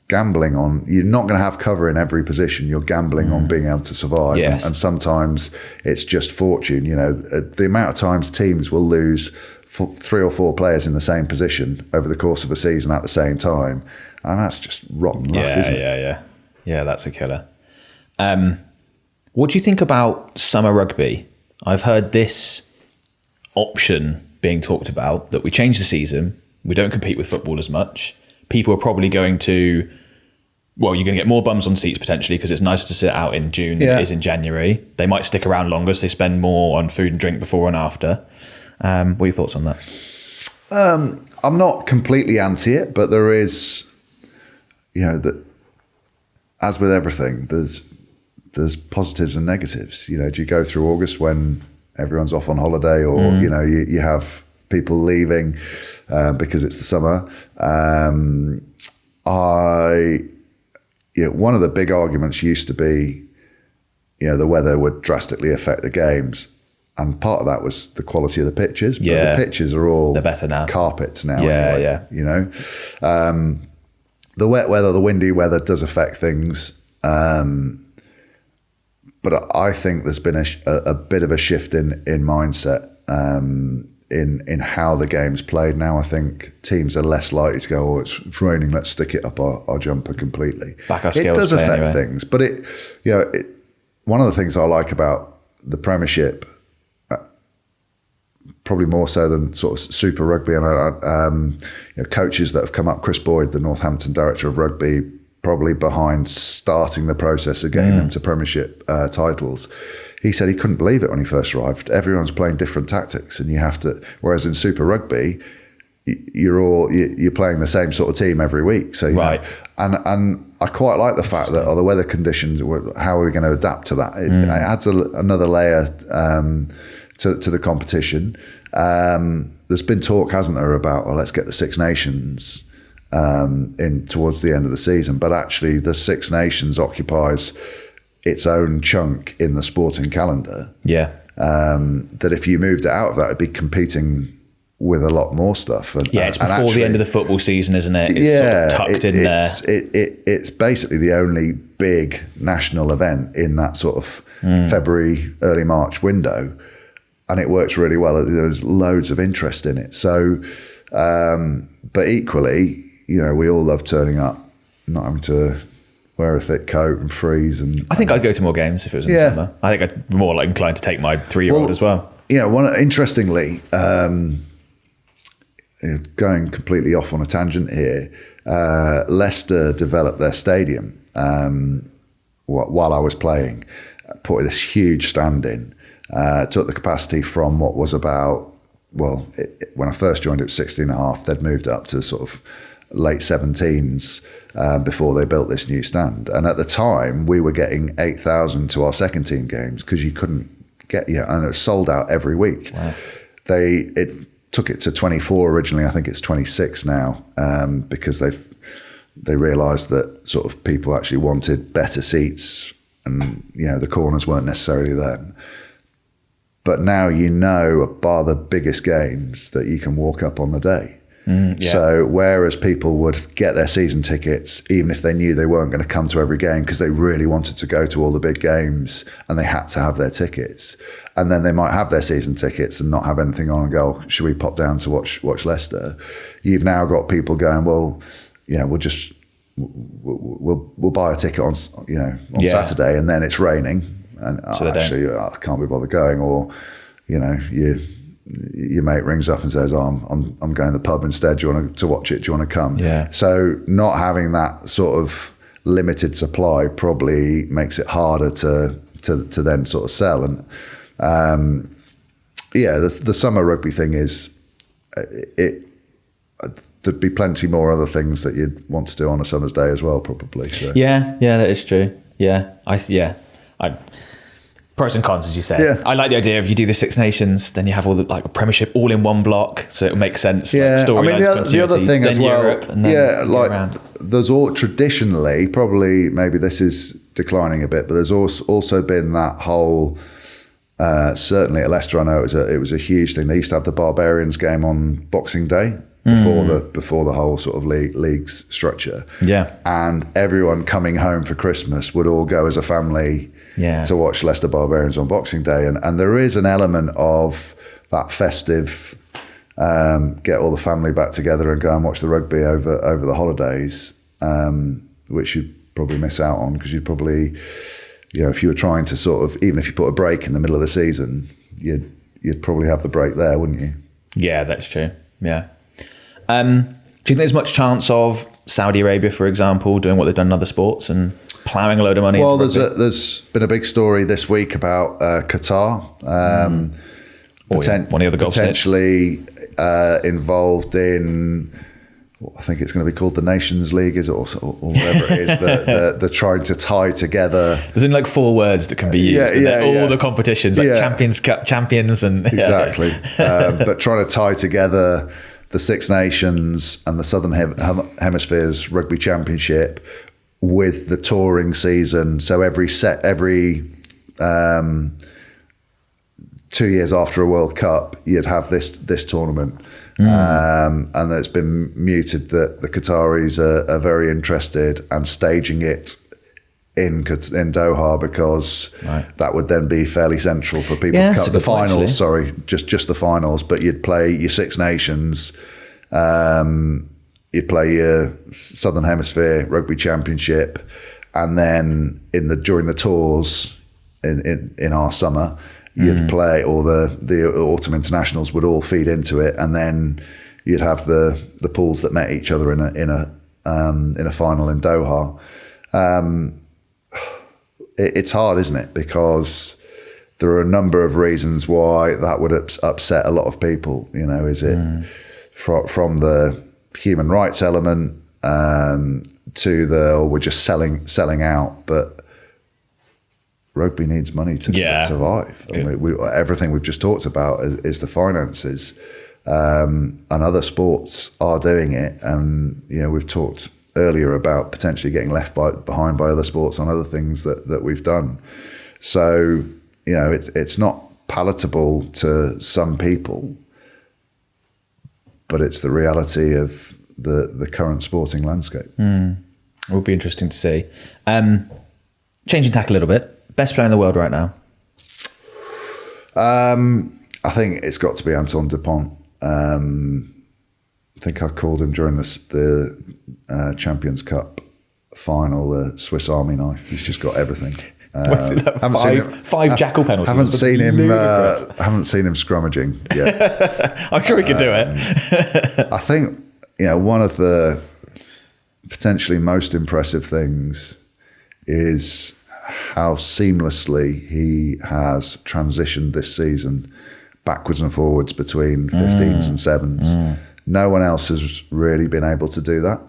gambling on, you're not going to have cover in every position. You're gambling on being able to survive. Yes. And sometimes it's just fortune. The amount of times teams will lose 3 or 4 players in the same position over the course of a season at the same time. And that's just rotten luck, isn't it? Yeah, that's a killer. What do you think about summer rugby? I've heard this option being talked about, that we change the season, we don't compete with football as much. People are probably going to, you're going to get more bums on seats potentially because it's nicer to sit out in June than it is in January. They might stick around longer, so they spend more on food and drink before and after. What are your thoughts on that? I'm not completely anti it, but there is, that as with everything, there's positives and negatives. Do you go through August when everyone's off on holiday, or you have people leaving because it's the summer? One of the big arguments used to be, the weather would drastically affect the games, and part of that was the quality of the pitches. But the pitches are all, they're better now, carpets now. Yeah. The wet weather, the windy weather does affect things. But I think there's been a bit of a shift in mindset in how the game's played now. I think teams are less likely to go, it's raining, let's stick it up our jumper completely. Back our skills. It does affect things, but one of the things I like about the Premiership, probably more so than sort of Super Rugby, and coaches that have come up, Chris Boyd, the Northampton director of rugby, probably behind starting the process of getting them to Premiership titles. He said he couldn't believe it when he first arrived. Everyone's playing different tactics, and you have to. Whereas in Super Rugby, you're playing the same sort of team every week. So right. And I quite like the fact that the weather conditions, how are we going to adapt to that? It adds another layer to the competition. There's been talk, hasn't there, about let's get the Six Nations in towards the end of the season, but actually the Six Nations occupies its own chunk in the sporting calendar. Yeah. That if you moved it out of that, it'd be competing with a lot more stuff. And, it's before actually, the end of the football season, isn't it? It's sort of tucked in there. It's basically the only big national event in that sort of February, early March window. And it works really well. There's loads of interest in it. So, but equally, we all love turning up, not having to wear a thick coat and freeze. And I think I'd go to more games if it was in the summer. I think I'd be more inclined to take my 3-year-old as well. Interestingly, going completely off on a tangent here, Leicester developed their stadium while I was playing, put this huge stand in, took the capacity from what was about, when I first joined it was 16.5, they'd moved up to sort of late 17s before they built this new stand. And at the time, we were getting 8,000 to our second team games because you couldn't get, and it was sold out every week. Wow. It took it to 24 originally. I think it's 26 now because they realised that sort of people actually wanted better seats, and the corners weren't necessarily them. But now bar the biggest games, that you can walk up on the day. So whereas people would get their season tickets, even if they knew they weren't going to come to every game because they really wanted to go to all the big games and they had to have their tickets, and then they might have their season tickets and not have anything on and go, should we pop down to watch Leicester? You've now got people going, we'll buy a ticket on Saturday, and then it's raining, and so I can't be bothered going, or your mate rings up and says, I'm going to the pub instead. Do you want to watch it? Do you want to come? Yeah. So not having that sort of limited supply probably makes it harder to then sort of sell. And the summer rugby thing is there'd be plenty more other things that you'd want to do on a summer's day as well, probably. So. Yeah, that is true. I pros and cons, as you say. Yeah. I like the idea of you do the Six Nations, then you have all the a Premiership all in one block, so it makes sense. Yeah, the other thing as well. Europe, and then there's all traditionally, probably maybe this is declining a bit, but there's also been that whole. Certainly at Leicester, I know it was a huge thing. They used to have the Barbarians game on Boxing Day before the whole sort of league's structure. Yeah, and everyone coming home for Christmas would all go as a family. Yeah. To watch Leicester Barbarians on Boxing Day, and there is an element of that festive, get all the family back together and go and watch the rugby over the holidays, which you'd probably miss out on because you'd probably, if you were trying to sort of, even if you put a break in the middle of the season, you'd probably have the break there, wouldn't you? Yeah, that's true. Yeah. Do you think there's much chance of Saudi Arabia, for example, doing what they've done in other sports and ploughing a load of money? Well, there's been a big story this week about Qatar, one of the other Gulf potentially involved in. I think it's going to be called the Nations League, is it, or whatever it is. They're trying to tie together. There's only 4 words that can be used. All the competitions, Champions Cup, Champions, and exactly. But trying to tie together the Six Nations and the Southern Hemisphere's Rugby Championship with the touring season. So every 2 years after a World Cup, you'd have this tournament. And it's been mooted that the Qataris are very interested and staging it in Doha because that would then be fairly central for people to come. The finals, just the finals, but you'd play your Six Nations, you'd play your Southern Hemisphere Rugby Championship, and then during the tours in our summer, you'd play, or the autumn internationals would all feed into it, and then you'd have the pools that met each other in a final in Doha. It's hard, isn't it? Because there are a number of reasons why that would upset a lot of people. Is it from the human rights element to we're just selling out, but rugby needs money to survive. And everything we've just talked about is the finances, and other sports are doing it. And we've talked earlier about potentially getting left behind by other sports on other things that we've done. So it's not palatable to some people, but it's the reality of the current sporting landscape. It would be interesting to see. Changing tack a little bit. Best player in the world right now? I think it's got to be Antoine Dupont. I think I called him during the Champions Cup final, the Swiss Army knife. He's just got everything. What's it like? Five jackal penalties. Haven't seen him scrummaging yet. I'm sure he could do it. I think one of the potentially most impressive things is how seamlessly he has transitioned this season backwards and forwards between 15s and 7s. No one else has really been able to do that.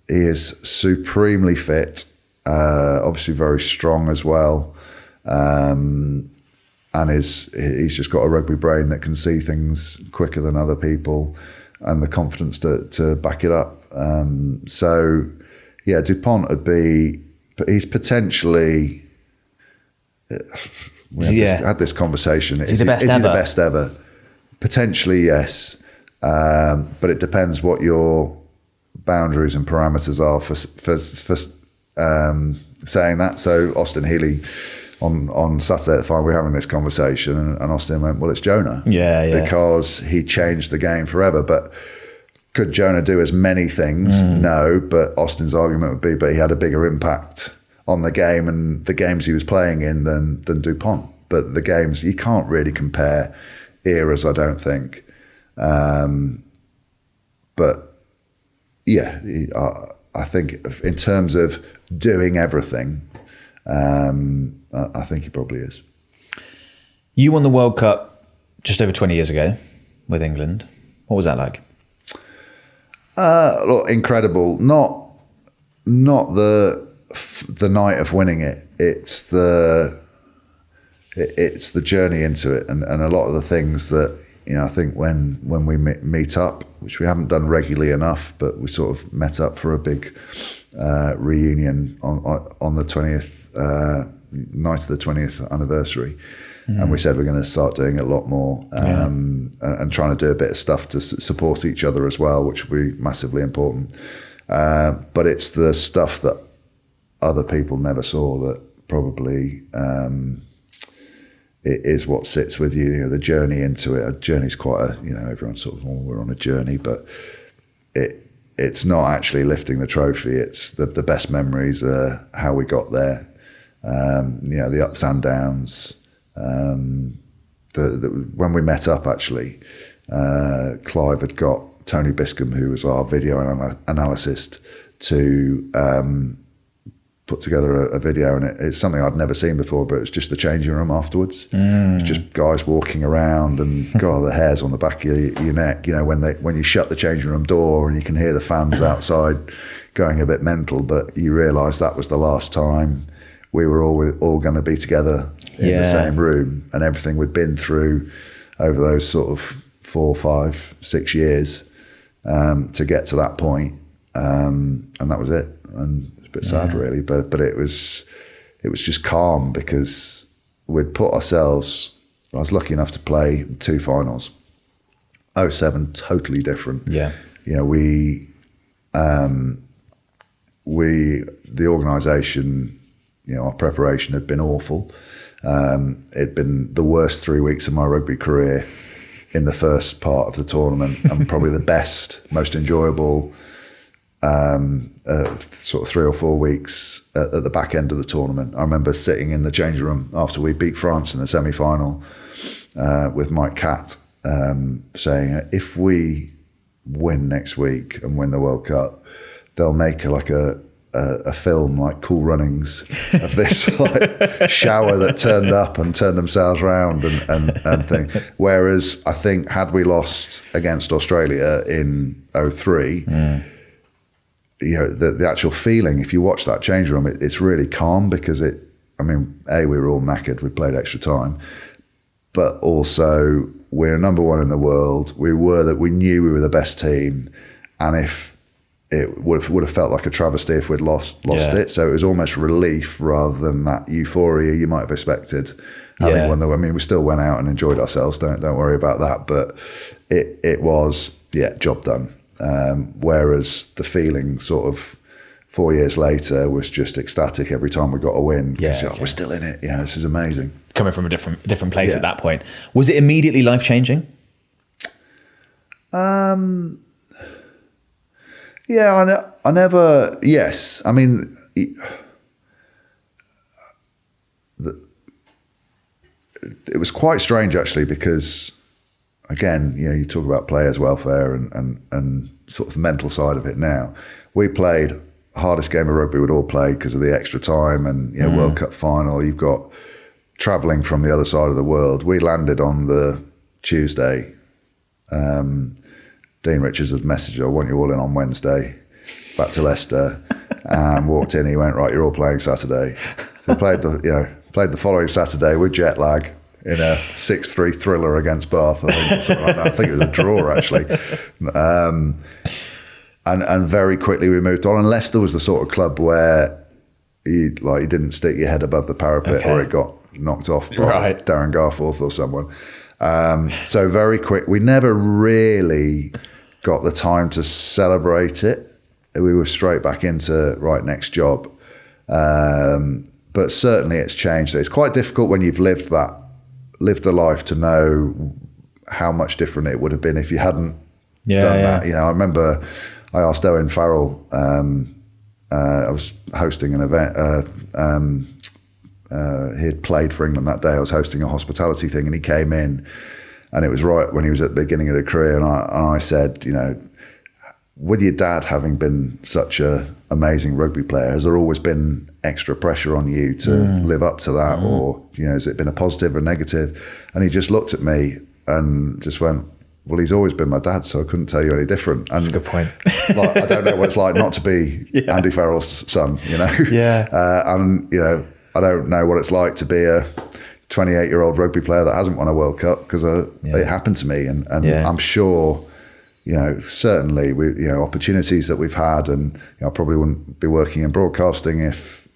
He is supremely fit, obviously very strong as well, and he's just got a rugby brain that can see things quicker than other people, and the confidence to back it up. So yeah, Dupont would be. But he's potentially. We had this conversation. Is he the best ever? Potentially, yes. But it depends what your boundaries and parameters are for saying that. So Austin Healy on Saturday at the final, we were having this conversation, and Austin went, "Well, it's Jonah, because he changed the game forever." But could Jonah do as many things? No, but Austin's argument would be, but he had a bigger impact on the game and the games he was playing in than Dupont. But the games, you can't really compare eras, I don't think. But yeah, I think in terms of doing everything, I think he probably is. You won the World Cup just over 20 years ago with England. What was that like? Look, incredible. Not the night of winning it. It's the journey into it, and a lot of the things that I think when we meet up, which we haven't done regularly enough, but we sort of met up for a big reunion on the 20th night of the 20th anniversary. And we said we're going to start doing it a lot more, and trying to do a bit of stuff to support each other as well, which will be massively important. But it's the stuff that other people never saw that probably it is what sits with you. The journey into it. A journey's quite everyone's sort of, we're on a journey, but it's not actually lifting the trophy. It's the best memories are how we got there. The ups and downs. When we met up, actually, Clive had got Tony Biscombe, who was our video analyst, to put together a video, and it's something I'd never seen before, but it was just the changing room afterwards. It was just guys walking around, and God, the hairs on the back of your neck, when you shut the changing room door and you can hear the fans outside going a bit mental, but you realise that was the last time we were all going to be together in the same room, and everything we'd been through over those sort of 4, 5, 6 years to get to that point, and that was it. And it's a bit sad, really, but it was just calm, because we'd put ourselves. I was lucky enough to play 2 finals. 2007, totally different. Yeah, the organisation, our preparation had been awful. It'd been the worst 3 weeks of my rugby career in the first part of the tournament, and probably the best, most enjoyable sort of 3 or 4 weeks at the back end of the tournament. I remember sitting in the changing room after we beat France in the semi-final with Mike Catt, saying, if we win next week and win the World Cup, they'll make a a film like Cool Runnings of this like shower that turned up and turned themselves round and thing. Whereas I think had we lost against Australia in 2003, the actual feeling, if you watch that change room, it's really calm because we were all knackered, we played extra time, but also we're number one in the world. We knew we were the best team, and if it would have felt like a travesty if we'd lost it. So it was almost relief rather than that euphoria you might have expected. We still went out and enjoyed ourselves. Don't worry about that. But it was job done. Whereas the feeling sort of 4 years later was just ecstatic every time we got a win. We're still in it. This is amazing. Coming from a different place at that point, was it immediately life changing? Yeah, I never. Yes, I mean, it was quite strange actually because, again, you talk about players' welfare and sort of the mental side of it. Now we played the hardest game of rugby we'd all played because of the extra time and World Cup final. You've got travelling from the other side of the world. We landed on the Tuesday. Dean Richards had messaged, I want you all in on Wednesday, back to Leicester. Walked in, he went, right, you're all playing Saturday. So we played the following Saturday with jet lag in a 6-3 thriller against Bath. I think it was a draw, actually. And very quickly we moved on. And Leicester was the sort of club where you didn't stick your head above the parapet or it got knocked off by Darren Garforth or someone. So very quick, we never really got the time to celebrate it. We were straight back into next job. But certainly it's changed. It's quite difficult when you've lived a life to know how much different it would have been if you hadn't done that. I remember I asked Owen Farrell, I was hosting an event, he had played for England that day. I was hosting a hospitality thing and he came in and it was right when he was at the beginning of the career and I said, with your dad having been such a amazing rugby player, has there always been extra pressure on you to live up to that or has it been a positive or negative? And he just looked at me and just went, well, he's always been my dad, so I couldn't tell you any different. And that's a good point. I don't know what it's like not to be Andy Farrell's son, and I don't know what it's like to be a 28-year-old rugby player that hasn't won a World Cup because it happened to me. And I'm sure, certainly opportunities that we've had and I probably wouldn't be working in broadcasting if,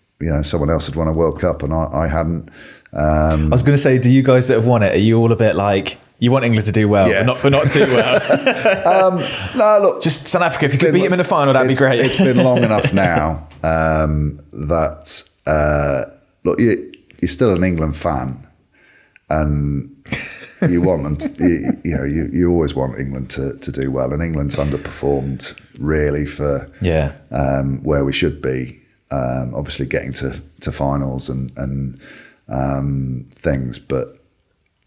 someone else had won a World Cup and I hadn't. I was going to say, do you guys that have won it, are you all a bit like, you want England to do well, but not too well? No, look. Just South Africa, if you could beat them in the final, that'd be great. It's been long enough now that... look, you're still an England fan, and you want them. You always want England to do well, and England's underperformed really for where we should be. Obviously, getting to finals and things, but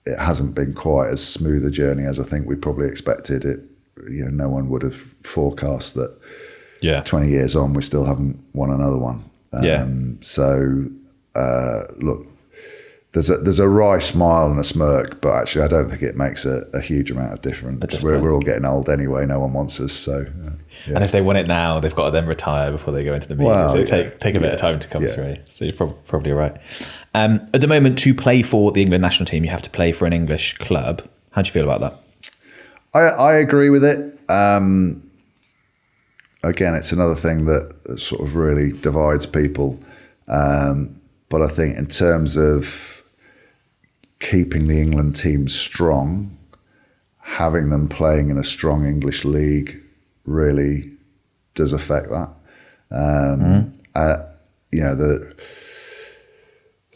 it hasn't been quite as smooth a journey as I think we probably expected. It, no one would have forecast that. 20 years on, we still haven't won another one. So. Look, there's a wry smile and a smirk, but actually I don't think it makes a huge amount of difference. We're all getting old anyway. No one wants us. So, And if they win it now, they've got to then retire before they go into the media. So take a bit of time to come through. So you're probably right. At the moment, to play for the England national team, you have to play for an English club. How do you feel about that? I agree with it. Again, it's another thing that sort of really divides people. But I think in terms of keeping the England team strong, having them playing in a strong English league really does affect that.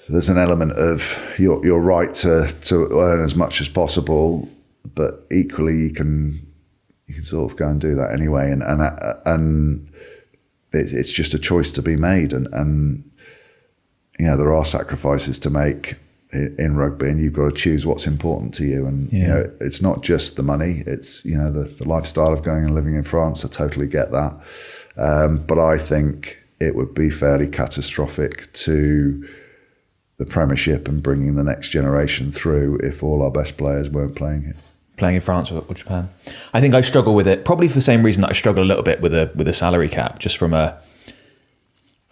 There's an element of you're right to earn as much as possible, but equally you can sort of go and do that anyway, and it's just a choice to be made, and there are sacrifices to make in rugby, and you've got to choose what's important to you. And it's not just the money; it's the lifestyle of going and living in France. I totally get that, but I think it would be fairly catastrophic to the Premiership and bringing the next generation through if all our best players weren't playing it. Playing in France or Japan. I think I struggle with it, probably for the same reason that I struggle a little bit with a salary cap, just from I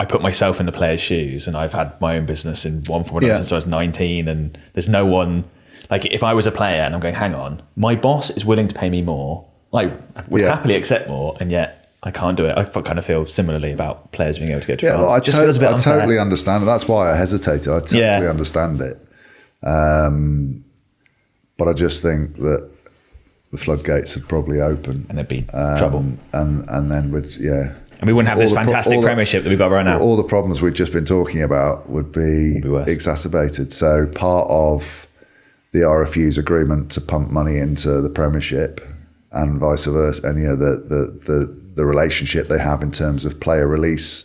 put myself in the player's shoes, and I've had my own business in one form or another since I was 19, and there's no one, like if I was a player and I'm going, hang on, my boss is willing to pay me more, like would happily accept more, and yet I can't do it. I kind of feel similarly about players being able to go to France. Well, I unfair. totally understand it. That's why I hesitated. I totally understand it. But I just think that the floodgates would probably open. And there'd be trouble. And then and we wouldn't have this fantastic Premiership that we've got right now. All the problems we've just been talking about would be exacerbated. So part of the RFU's agreement to pump money into the Premiership and vice versa, and the relationship they have in terms of player release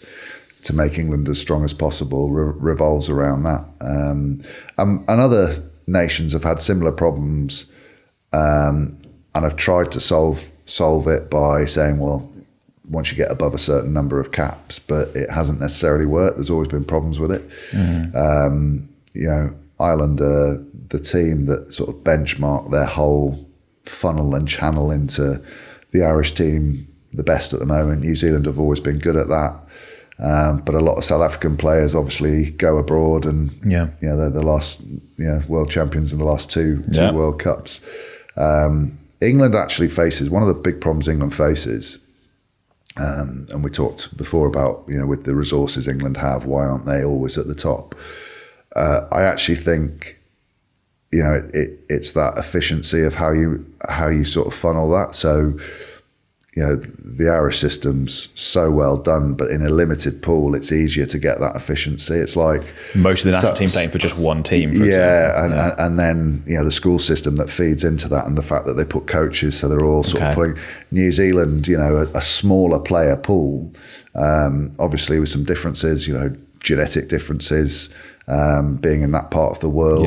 to make England as strong as possible revolves around that. And other nations have had similar problems, and have tried to solve it by saying, well, once you get above a certain number of caps, but it hasn't necessarily worked. There's always been problems with it. Ireland are the team that sort of benchmark their whole funnel and channel into the Irish team the best at the moment. New Zealand have always been good at that. But a lot of South African players obviously go abroad, and they're the last world champions in the last two World Cups. England actually faces one of the big problems England faces, and we talked before about with the resources England have, why aren't they always at the top? I actually think it's that efficiency of how you sort of funnel that. So the Irish system's so well done, but in a limited pool, it's easier to get that efficiency. It's like most of the national team playing for just one team. And then the school system that feeds into that, and the fact that they put coaches, so they're all sort of playing. New Zealand, a smaller player pool, obviously with some differences, genetic differences, being in that part of the world,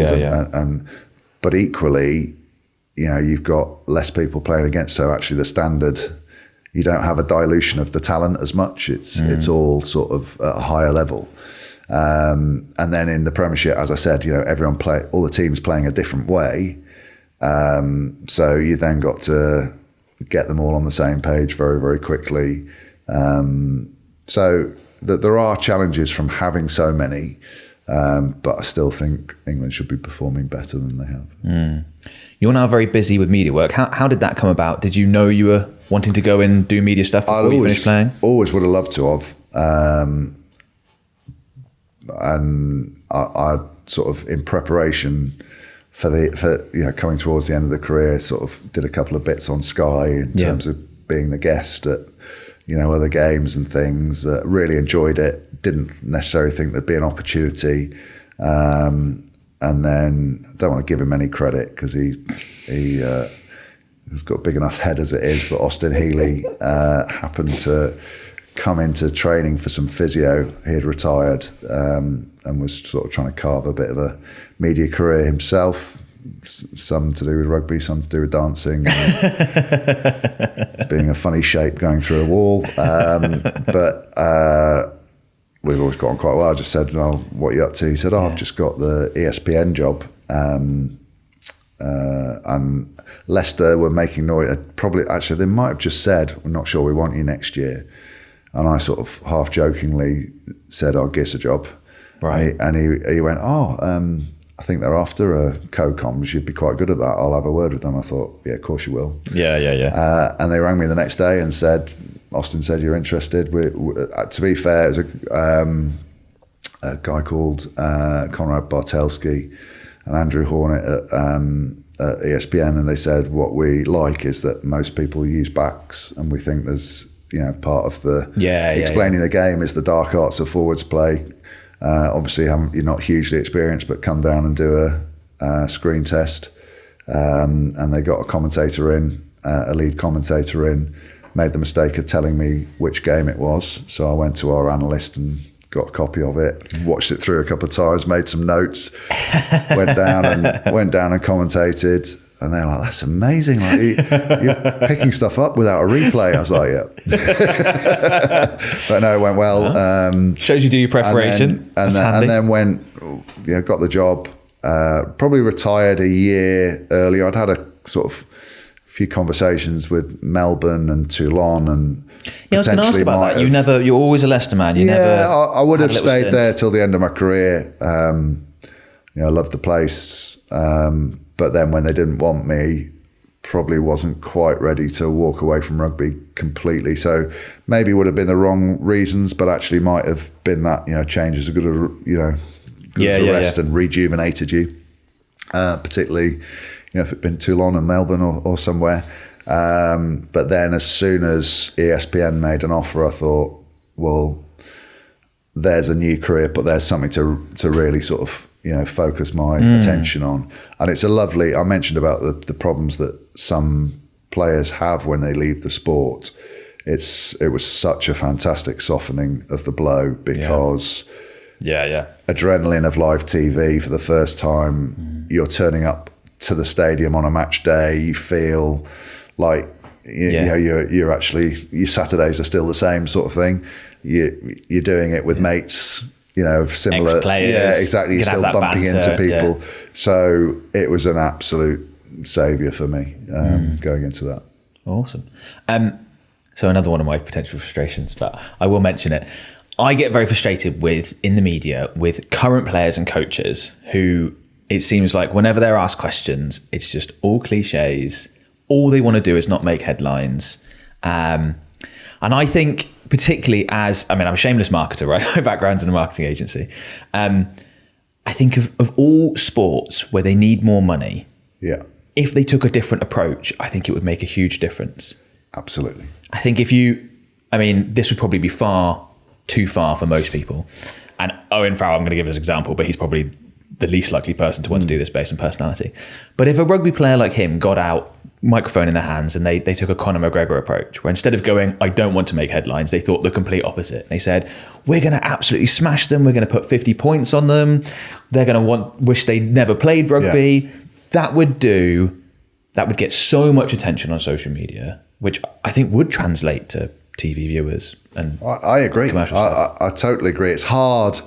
but equally, you've got less people playing against, so actually the standard. You don't have a dilution of the talent as much. It's all sort of at a higher level. And then in the Premiership, as I said, all the teams playing a different way. So you then got to get them all on the same page very, very quickly. So there are challenges from having so many, but I still think England should be performing better than they have. You're now very busy with media work. How did that come about? Did you know you were wanting to go and do media stuff before you finished playing? Always would have loved to have. And I sort of, in preparation for coming towards the end of the career, sort of did a couple of bits on Sky in terms of being the guest at other games and things. Really enjoyed it. Didn't necessarily think there'd be an opportunity. And then I don't want to give him any credit because he's got a big enough head as it is, but Austin Healy happened to come into training for some physio. He had retired and was sort of trying to carve a bit of a media career himself, some to do with rugby, some to do with dancing, and being a funny shape going through a wall. But we've always got on quite well. I just said, well, what are you up to? He said, I've just got the ESPN job. And Leicester were making noise. Actually, they might have just said, we're not sure we want you next year. And I sort of half jokingly said, I'll give us a job. Right. And he went, I think they're after a co-coms. You'd be quite good at that. I'll have a word with them. I thought, yeah, of course you will. Yeah. And they rang me the next day and said, Austin said you're interested. To be fair, it was a guy called Konrad Bartelski and Andrew Hornet at ESPN, and they said what we like is that most people use backs, and we think there's part of the explaining the game is the dark arts of forwards play. Obviously, you're not hugely experienced, but come down and do a screen test. And they got a commentator in, a lead commentator in. Made the mistake of telling me which game it was, so I went to our analyst and got a copy of it, watched it through a couple of times, made some notes, went down and commentated. And they're like, that's amazing. Like, you're picking stuff up without a replay. I was like, yeah. But no, it went well. Shows you do your preparation. And then went, got the job. Probably retired a year earlier. I'd had a sort of few conversations with Melbourne and Toulon, and I was going to ask about that. You're always a Leicester man. I would have stayed there till the end of my career. I loved the place. But then when they didn't want me, probably wasn't quite ready to walk away from rugby completely. So maybe would have been the wrong reasons, but actually might have been that, change is a good as a rest and rejuvenated you, particularly, if it'd been Toulon and Melbourne or somewhere. But then as soon as ESPN made an offer, I thought, well, there's a new career, but there's something to really sort of, focus my attention on. And it's I mentioned about the problems that some players have when they leave the sport. It was such a fantastic softening of the blow because adrenaline of live TV for the first time, you're turning up to the stadium on a match day, you feel like you're actually, your Saturdays are still the same sort of thing. You're doing it with mates, similar ex-players. Yeah, exactly. You're still bumping banter, into people. Yeah. So it was an absolute saviour for me going into that. Awesome. So another one of my potential frustrations, but I will mention it. I get very frustrated in the media with current players and coaches who, it seems like whenever they're asked questions, it's just all cliches. All they want to do is not make headlines. And I think particularly I'm a shameless marketer, right? My background's in a marketing agency. I think of all sports where they need more money, if they took a different approach, I think it would make a huge difference. Absolutely. I think this would probably be far too far for most people. And Owen Farrell, I'm going to give as an example, but he's probably the least likely person to want to do this based on personality. But if a rugby player like him got out, microphone in their hands, and they took a Conor McGregor approach, where instead of going, I don't want to make headlines, they thought the complete opposite. They said, we're going to absolutely smash them. We're going to put 50 points on them. They're going to wish they'd never played rugby. Yeah. That would get so much attention on social media, which I think would translate to TV viewers. And I agree. I totally agree. It's hard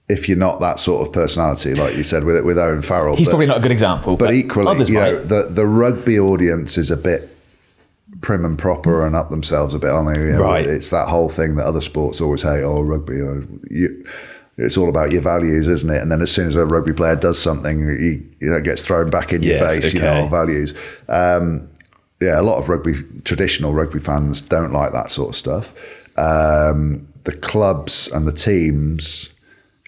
if you're not that sort of personality, like you said, with Owen Farrell. He's probably not a good example. But equally, the rugby audience is a bit prim and proper and up themselves a bit, aren't they? Right. It's that whole thing that other sports always hate. Oh, rugby. It's all about your values, isn't it? And then as soon as a rugby player does something, that gets thrown back in your face, values. A lot of traditional rugby fans don't like that sort of stuff. The clubs and the teams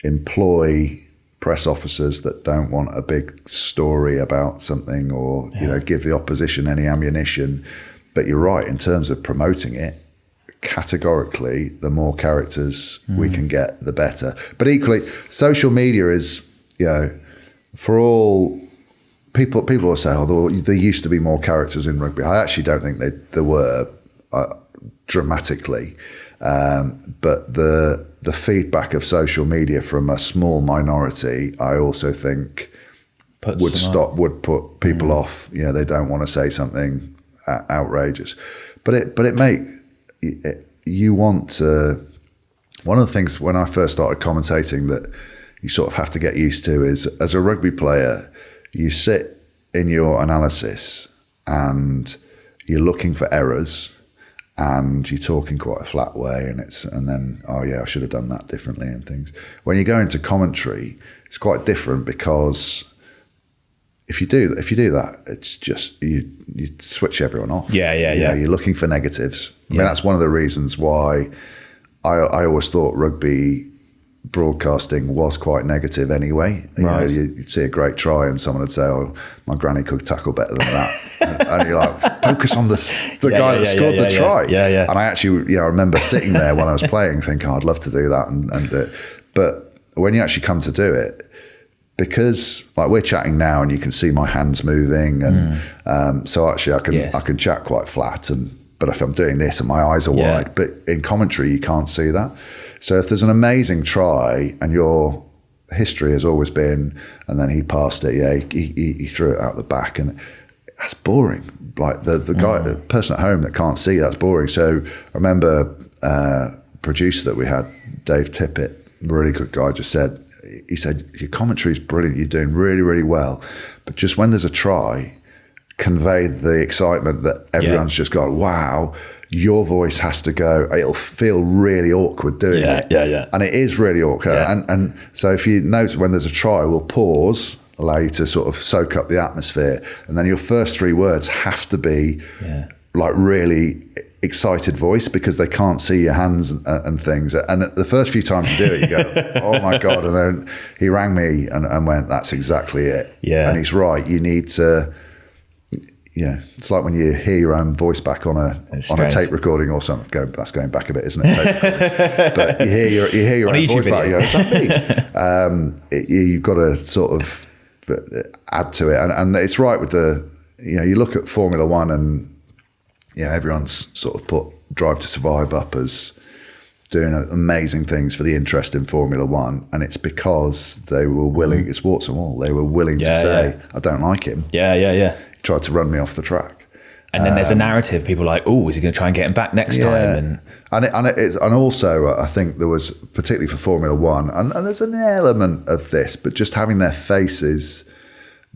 employ press officers that don't want a big story about something or give the opposition any ammunition. But you're right, in terms of promoting it, categorically, the more characters we can get, the better. But equally, social media is, for all people will say, there used to be more characters in rugby. I actually don't think there were dramatically, but the feedback of social media from a small minority, I also think would put people off. They don't want to say something outrageous, you want to. One of the things when I first started commentating that you sort of have to get used to is, as a rugby player, you sit in your analysis and you're looking for errors. And you're talking quite a flat way, and then I should have done that differently and things. When you go into commentary, it's quite different, because if you do that, it's just you switch everyone off. Yeah. You're looking for negatives. I mean, that's one of the reasons why I always thought rugby broadcasting was quite negative anyway. You'd see a great try and someone would say, "Oh, my granny could tackle better than that," and you're like, focus on the guy that scored the try. Yeah. And I actually, I remember sitting there when I was playing, thinking, I'd love to do that, but when you actually come to do it, because like we're chatting now and you can see my hands moving, and so actually I can chat quite flat, but if I'm doing this and my eyes are wide, but in commentary you can't see that. So if there's an amazing try and you're history has always been, and then he passed it. Yeah, he threw it out the back, and that's boring. Like the guy, the person at home that can't see, that's boring. So I remember producer that we had, Dave Tippett, really good guy, just said, he said, your commentary is brilliant, you're doing really, really well, but just when there's a try, convey the excitement that everyone's just got, wow, your voice has to go, it'll feel really awkward doing it. Yeah. And it is really awkward. Yeah. And so if you notice when there's a try, we'll pause, allow you to sort of soak up the atmosphere, and then your first 3 words have to be like really excited voice, because they can't see your hands and things. And the first few times you do it, you go, oh my God. And then he rang me and went, that's exactly it. Yeah. And he's right. You need to, it's like when you hear your own voice back on a tape recording or something. That's going back a bit, isn't it? But you hear your own voice back. You go, is that me? You've got to sort of add to it. And it's right with you look at Formula One, and everyone's sort of put Drive to Survive up as doing amazing things for the interest in Formula One, and it's because they were willing, it's warts and all, they were willing to say, I don't like him. Yeah. He tried to run me off the track. And then there's a narrative, people are like, oh, is he going to try and get him back next time? And also, I think there was, particularly for Formula One, and there's an element of this, but just having their faces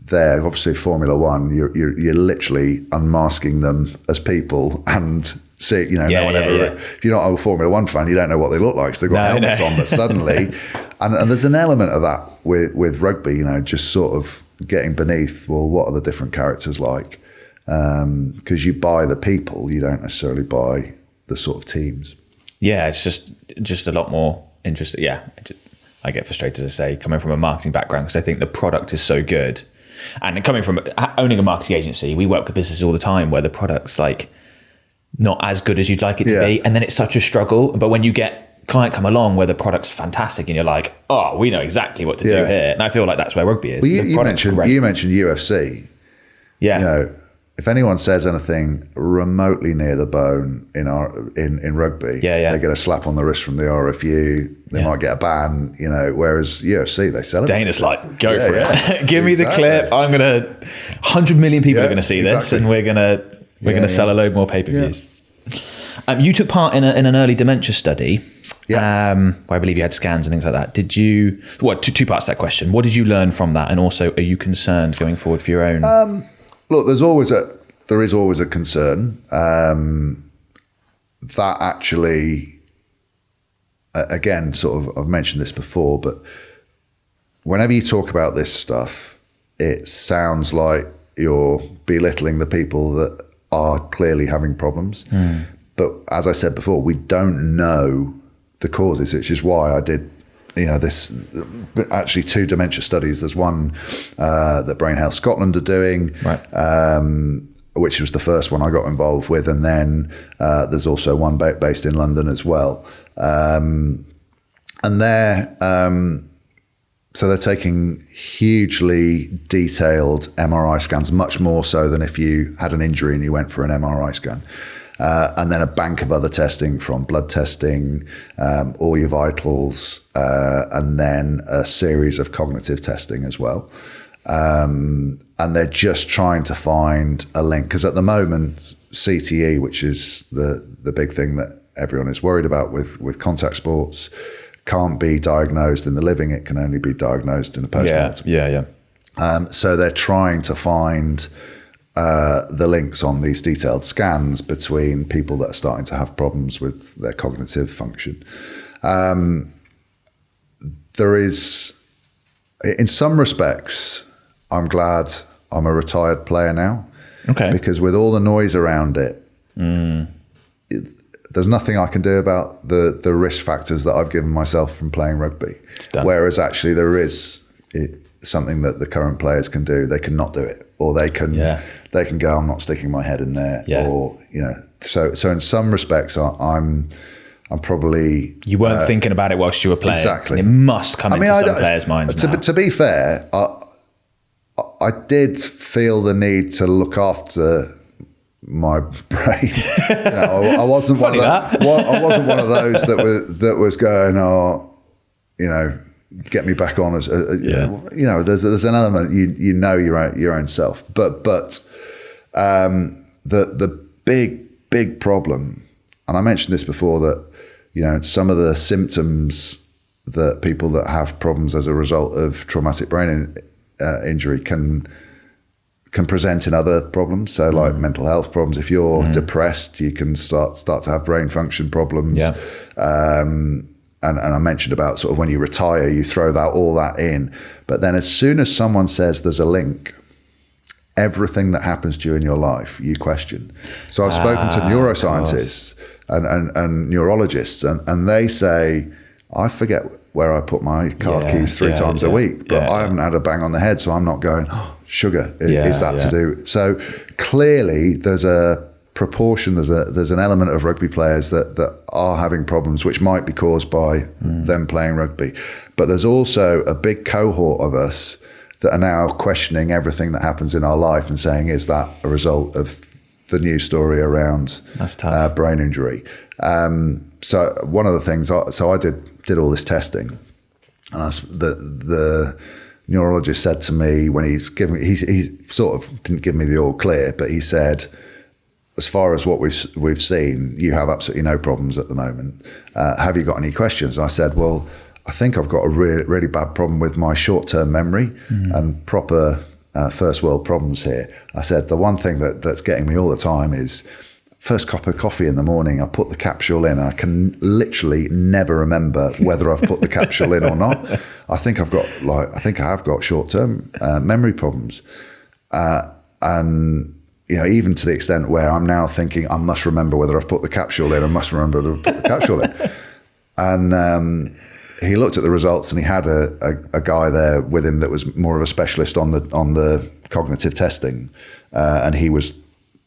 there, obviously Formula One, you're literally unmasking them as people, and see, no one ever. If you're not a Formula One fan, you don't know what they look like. So they've got helmets on, but suddenly, and there's an element of that with rugby, just sort of getting beneath. Well, what are the different characters like? Because you buy the people, you don't necessarily buy the sort of teams. Yeah, it's just a lot more interesting. Yeah, I get frustrated, as I say, coming from a marketing background, because I think the product is so good. And coming from owning a marketing agency, we work with businesses all the time where the product's like not as good as you'd like it to be. And then it's such a struggle. But when you get client come along where the product's fantastic and you're like, oh, we know exactly what to do here. And I feel like that's where rugby is. Well, you mentioned UFC. Yeah. If anyone says anything remotely near the bone in rugby, they get a slap on the wrist from the RFU. They might get a ban, whereas UFC, they celebrate. Dana's like, go for it. Give me the clip. 100 million people are going to see this, and we're going to sell a load more pay-per-views. You took part in an early dementia study, where I believe you had scans and things like that. Did you? Two parts to that question. What did you learn from that, and also, are you concerned going forward for your own? Look, there is always a concern that actually, again, sort of, I've mentioned this before, but whenever you talk about this stuff, it sounds like you're belittling the people that are clearly having problems. But as I said before, we don't know the causes, which is why I did this, actually 2 dementia studies. There's one that Brain Health Scotland are doing, which was the first one I got involved with. And then there's also one based in London as well. And they're taking hugely detailed MRI scans, much more so than if you had an injury and you went for an MRI scan. And then a bank of other testing, from blood testing, all your vitals, and then a series of cognitive testing as well. And they're just trying to find a link, because at the moment, CTE, which is the big thing that everyone is worried about with contact sports, can't be diagnosed in the living. It can only be diagnosed in the post-mortem. So they're trying to find the links on these detailed scans between people that are starting to have problems with their cognitive function. There is, in some respects, I'm glad I'm a retired player now. Okay. Because with all the noise around it, there's nothing I can do about the risk factors that I've given myself from playing rugby. Whereas actually there is something that the current players can do. They can not do it, or they can go, I'm not sticking my head in there, or So in some respects, I'm probably you weren't thinking about it whilst you were playing. Exactly, it must come into some players' minds now. To be fair, I did feel the need to look after my brain. I wasn't one of those that was going, get me back on as you know, there's an element you know your own self, but the big problem, and I mentioned this before, that you know, some of the symptoms that people that have problems as a result of traumatic brain injury can present in other problems. So like mental health problems. If you're depressed, you can start to have brain function problems. Yeah. And I mentioned about sort of when you retire, you throw all that in. But then as soon as someone says there's a link, everything that happens to you in your life, you question. So I've spoken to neuroscientists and neurologists, and they say, I forget where I put my car keys three times a week, but I haven't had a bang on the head, so I'm not going, sugar, is that to do? So clearly there's a proportion, there's an element of rugby players that are having problems which might be caused by them playing rugby. But there's also a big cohort of us that are now questioning everything that happens in our life and saying, is that a result of the news story around brain injury? So one of the things, I did all this testing, and the neurologist said to me when he sort of didn't give me the all clear, but he said, as far as what we've seen, you have absolutely no problems at the moment. Have you got any questions? I said, well, I think I've got a really bad problem with my short-term memory and proper first world problems here. I said, the one thing that's getting me all the time is first cup of coffee in the morning, I put the capsule in and I can literally never remember whether I've put the capsule in or not. I think I have got short-term memory problems. And you know, even to the extent where I'm now thinking I must remember whether I've put the capsule in. I must remember to put the capsule in. And he looked at the results, and he had a guy there with him that was more of a specialist on the cognitive testing, and he was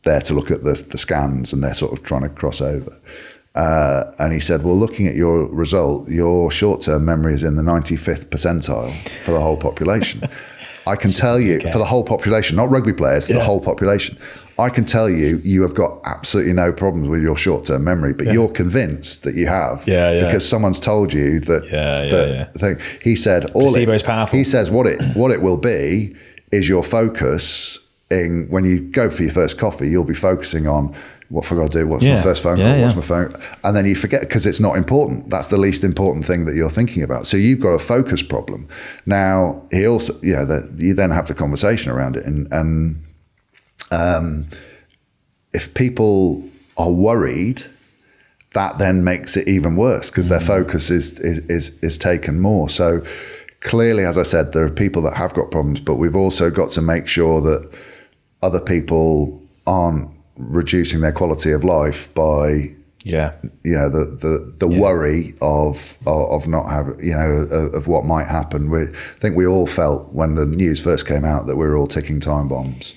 there to look at the scans, and they're sort of trying to cross over. And he said, well, looking at your result, your short-term memory is in the 95th percentile for the whole population. I can tell you, for the whole population, not rugby players, the whole population, I can tell you have got absolutely no problems with your short-term memory, but you're convinced that you have because someone's told you that thing. He said, placebo is powerful. He says what it will be is your focus when you go for your first coffee, you'll be focusing on what have I got to do? What's my first phone call? What's my phone? And then you forget because it's not important. That's the least important thing that you're thinking about. So you've got a focus problem. Now, he also, you then have the conversation around it. And if people are worried, that then makes it even worse because their focus is taken more. So clearly, as I said, there are people that have got problems, but we've also got to make sure that other people aren't reducing their quality of life by the worry of not having, of what might happen. I think we all felt when the news first came out that we were all ticking time bombs.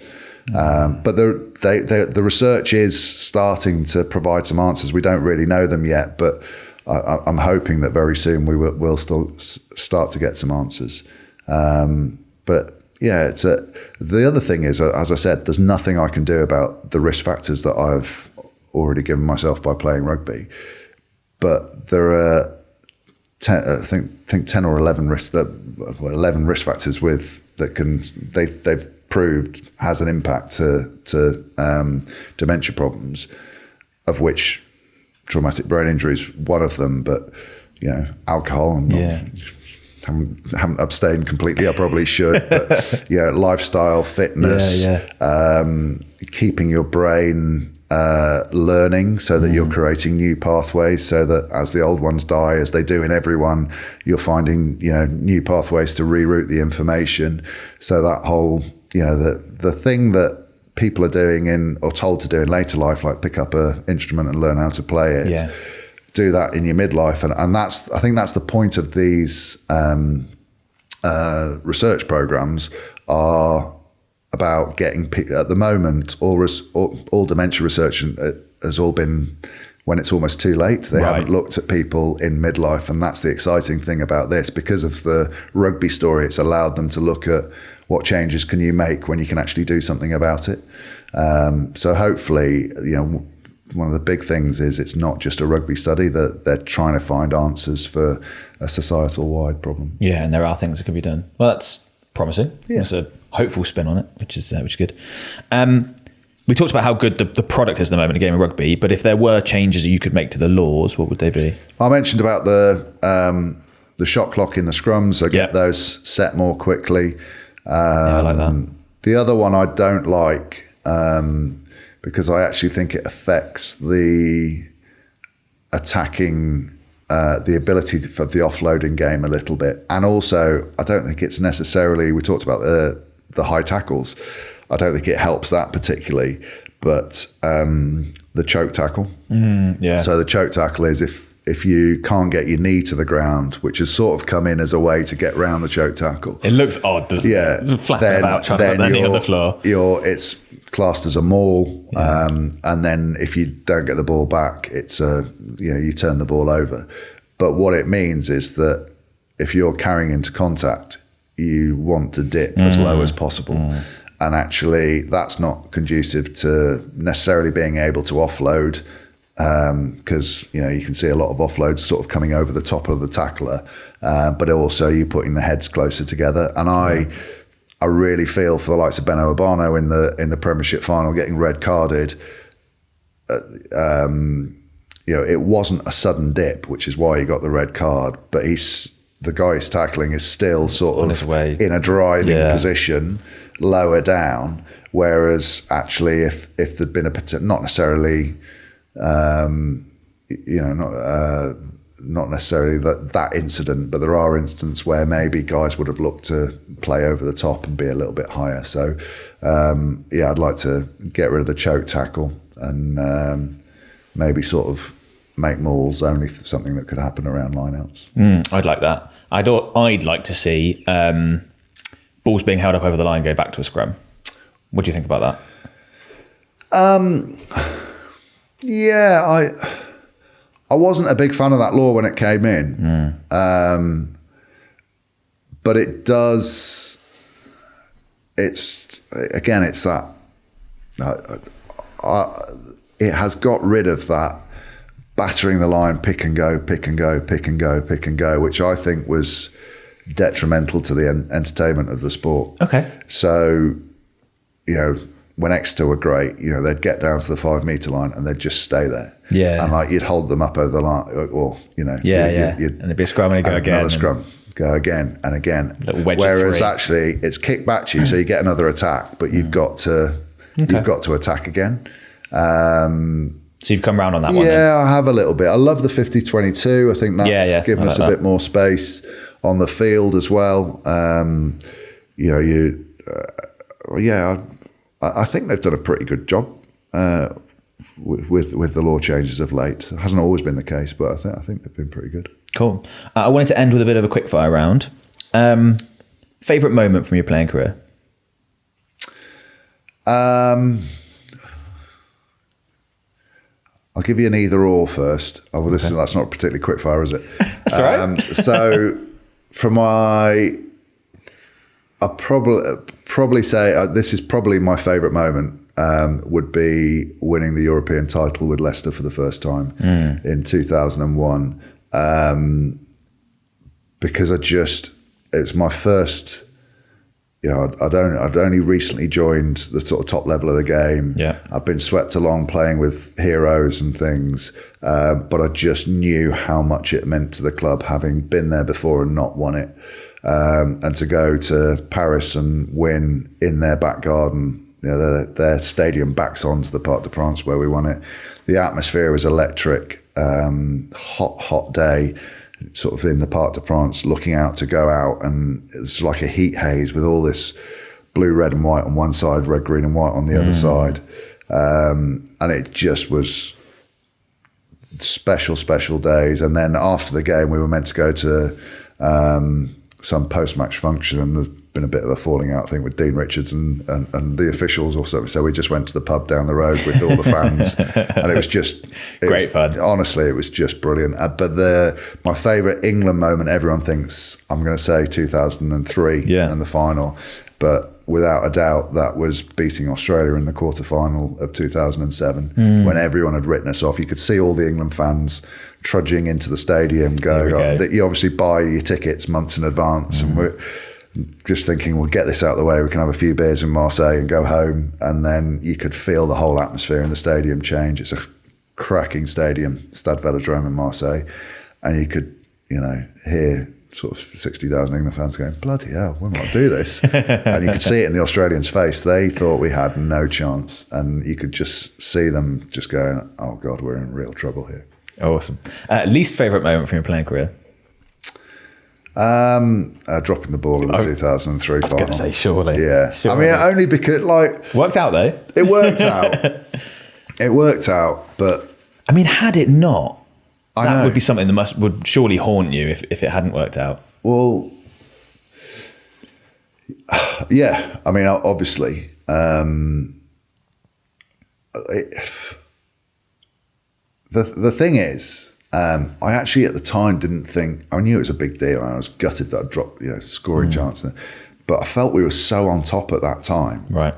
But the research is starting to provide some answers. We don't really know them yet, but I'm hoping that very soon we'll still start to get some answers. But yeah, the other thing is, as I said, there's nothing I can do about the risk factors that I've already given myself by playing rugby. But there are, 10 or 11 risk factors they've proved has an impact to dementia problems, of which traumatic brain injury is one of them. But alcohol, haven't abstained completely. I probably should, but lifestyle, fitness, keeping your brain learning so that you're creating new pathways, so that as the old ones die, as they do in everyone, you're finding new pathways to reroute the information. So that whole the thing that people are doing or told to do in later life, like pick up an instrument and learn how to play it. Do that in your midlife, and I think that's the point of these research programs are about getting. At the moment, all dementia research has all been when it's almost too late. They haven't looked at people in midlife, and that's the exciting thing about this. Because of the rugby story, it's allowed them to look at what changes can you make when you can actually do something about it. So hopefully, the big things is it's not just a rugby study, that they're trying to find answers for a societal wide problem. Yeah, and there are things that can be done. Well, that's promising. Yeah. There's a hopeful spin on it, which is good. We talked about how good the product is at the moment in game of rugby, but if there were changes that you could make to the laws, what would they be? I mentioned about the shot clock in the scrums, so get those set more quickly. I like that. The other one I don't like, because I actually think it affects the attacking, the ability of the offloading game a little bit. And also, I don't think it's necessarily, we talked about the high tackles. I don't think it helps that particularly, but the choke tackle. So the choke tackle is if you can't get your knee to the ground, which has sort of come in as a way to get round the choke tackle. It looks odd, doesn't it? It's flapping about trying to put their knee on the floor. It's classed as a maul, and then if you don't get the ball back, it's you turn the ball over. But what it means is that if you're carrying into contact, you want to dip as low as possible. And actually, that's not conducive to necessarily being able to offload, because you can see a lot of offloads sort of coming over the top of the tackler, but also you putting the heads closer together. And I really feel for the likes of Beno Urbano in the Premiership final getting red carded. It wasn't a sudden dip, which is why he got the red card. But the guy he's tackling is still sort of in a driving position, lower down. Whereas actually, if there'd been not necessarily, not necessarily that incident, but there are instances where maybe guys would have looked to play over the top and be a little bit higher. So, I'd like to get rid of the choke tackle and maybe sort of make mauls only something that could happen around lineouts. I'd like that. I'd like to see balls being held up over the line go back to a scrum. What do you think about that? I wasn't a big fan of that law when it came in, but it does. It's that. It has got rid of that battering the line, pick and go, pick and go, pick and go, pick and go, which I think was detrimental to the entertainment of the sport. Okay. So, when Exeter were great, they'd get down to the 5 metre line and they'd just stay there. Yeah. And you'd hold them up over the line, or and it'd be a scrum and it'd go again. Another scrum, go again and again. Whereas actually, it's kicked back to you, so you get another attack, but you've got to attack again. So you've come round on that one. Yeah, I have a little bit. I love the 50-22. I think that's given us a bit more space on the field as well. I think they've done a pretty good job with the law changes of late. It hasn't always been the case, but I think they've been pretty good. Cool. I wanted to end with a bit of a quickfire round. Favourite moment from your playing career? I'll give you an either or first. Listen, that's not particularly quickfire, is it? That's all right. So, I'll probably say this is probably my favourite moment. Would be winning the European title with Leicester for the first time in 2001, because it's my first. I'd only recently joined the sort of top level of the game. Yeah. I've been swept along playing with heroes and things, but I just knew how much it meant to the club, having been there before and not won it. And to go to Paris and win in their back garden, their stadium backs onto the Parc des Princes where we won it. The atmosphere was electric, hot day, sort of in the Parc des Princes, looking out to go out, and it's like a heat haze with all this blue, red and white on one side, red, green and white on the other side. And it just was special days. And then after the game, we were meant to go to some post-match function, and there's been a bit of a falling out thing with Dean Richards and the officials or something. So we just went to the pub down the road with all the fans, and it was just great fun. Honestly, it was just brilliant. But my favourite England moment, everyone thinks I'm going to say 2003 and the final, but without a doubt, that was beating Australia in the quarterfinal of 2007 when everyone had written us off. You could see all the England fans trudging into the stadium that you obviously buy your tickets months in advance, and we're just thinking, we'll get this out of the way, we can have a few beers in Marseille and go home. And then you could feel the whole atmosphere in the stadium change. It's a cracking stadium, Stade Velodrome in Marseille, and you could, hear sort of 60,000 England fans going, bloody hell, we might do this. And you could see it in the Australians' face. They thought we had no chance, and you could just see them just going, oh God, we're in real trouble here. Awesome. Least favourite moment from your playing career? Dropping the ball in the 2003 final. I was going to say, surely. Yeah. Surely. I mean, only because, worked out, though. It worked out. It worked out, but... I mean, had it not, that would be something that would surely haunt you if it hadn't worked out. Well, yeah. I mean, obviously... The thing is... I actually at the time didn't think, I knew it was a big deal and I was gutted that I dropped, scoring chance, but I felt we were so on top at that time. Right.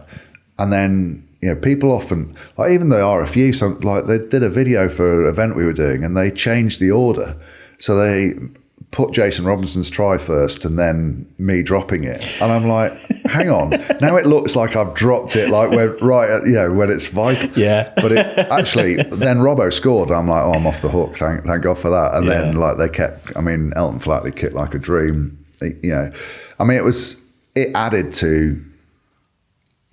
And then, people often, even the RFU, they did a video for an event we were doing and they changed the order. So they put Jason Robinson's try first and then me dropping it. And I'm like, hang on, now it looks like I've dropped it when it's vital. Yeah. But it actually, then Robbo scored. I'm like, I'm off the hook. Thank God for that. And then they kept, Elton Flatley kicked like a dream. It added to,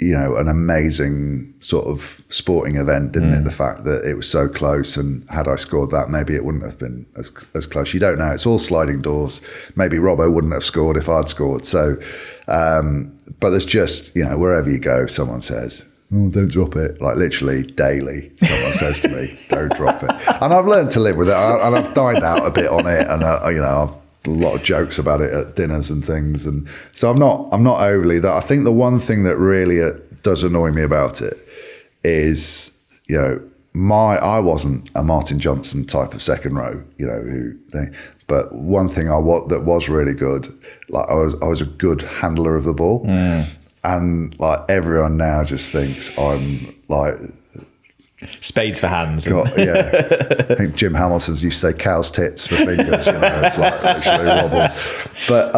an amazing sort of sporting event, didn't it? The fact that it was so close, and had I scored that, maybe it wouldn't have been as close. You don't know. It's all sliding doors. Maybe Robbo wouldn't have scored if I'd scored. So, but there's just, wherever you go, someone says, oh, don't drop it. Like literally daily, someone says to me, don't drop it. And I've learned to live with it. And I've dined out a bit on it. And, I've a lot of jokes about it at dinners and things, and so I'm not overly that. I think the one thing that really does annoy me about it is I wasn't a Martin Johnson type of second row, but one thing that was really good, I was a good handler of the ball, and everyone now just thinks I'm spades for hands. I think Jim Hamilton's used to say cow's tits for fingers. It's literally wobbles. But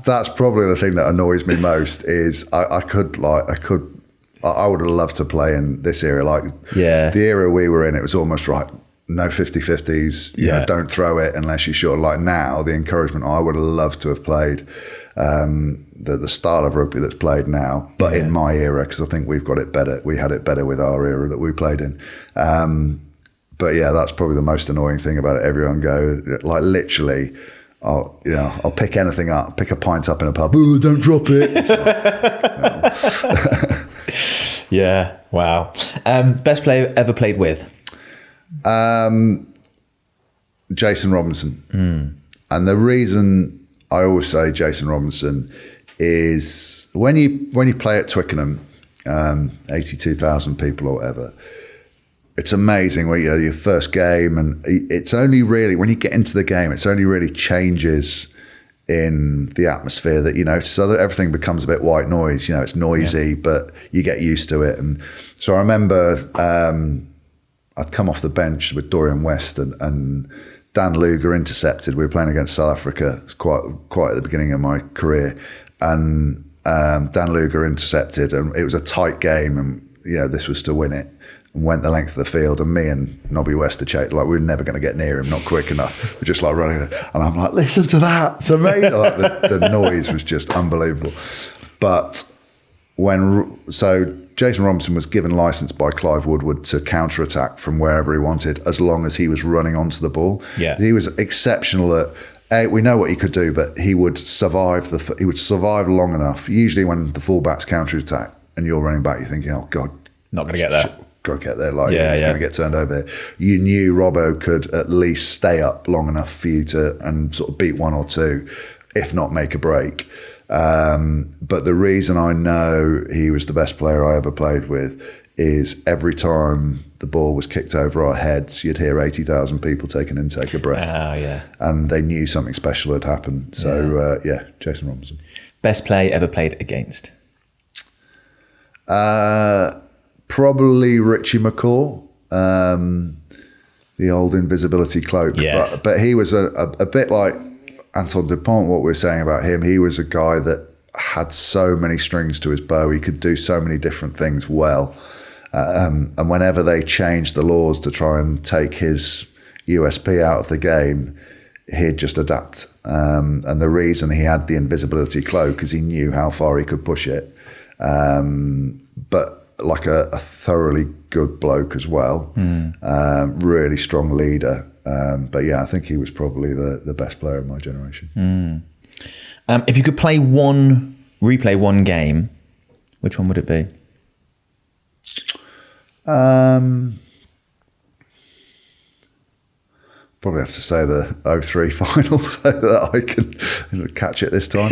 that's probably the thing that annoys me most is I would have loved to play in this era. The era we were in, it was almost right. No 50-50s. Don't throw it unless you're sure. Like now, the encouragement, I would have loved to have played the style of rugby that's played now, but in my era, because I think we've got it better. We had it better with our era that we played in. But that's probably the most annoying thing about it. Everyone go literally. I'll pick anything up, pick a pint up in a pub. Ooh, don't drop it. Yeah. Wow. Best player ever played with? Jason Robinson. And the reason I always say Jason Robinson is when you play at Twickenham, 82,000 people or whatever, it's amazing when your first game, and it's only really when you get into the game, it's only really changes in the atmosphere that so that everything becomes a bit white noise. It's noisy, but you get used to it. And so I remember I'd come off the bench with Dorian West and Dan Luger intercepted. We were playing against South Africa. It was quite at the beginning of my career, and Dan Luger intercepted, and it was a tight game, and this was to win it. And went the length of the field, and me and Nobby West we were never going to get near him, not quick enough. We're just running, and I'm like, listen to that, it's amazing. The noise was just unbelievable. But Jason Robinson was given license by Clive Woodward to counter-attack from wherever he wanted, as long as he was running onto the ball. Yeah. He was exceptional at, we know what he could do, but he would survive long enough. Usually when the fullbacks counter-attack and you're running back, you're thinking, oh God. Not going to get there. Got to get there, he's going to get turned over there. You knew Robbo could at least stay up long enough for you to, and sort of beat one or two, if not make a break. But the reason I know he was the best player I ever played with is every time the ball was kicked over our heads, you'd hear 80,000 people take an intake of breath. Oh, yeah. And they knew something special had happened. So, Jason Robinson. Best play ever played against? Probably Richie McCaw, the old invisibility cloak. Yes. But he was a bit like Antoine Dupont, what we were saying about him. He was a guy that had so many strings to his bow. He could do so many different things well. And whenever they changed the laws to try and take his USP out of the game, he'd just adapt. And the reason he had the invisibility cloak is he knew how far he could push it. But like a thoroughly good bloke as well, really strong leader. But yeah, I think he was probably the best player of my generation. If you could replay one game, which one would it be? Probably have to say the 03 final so that I can catch it this time.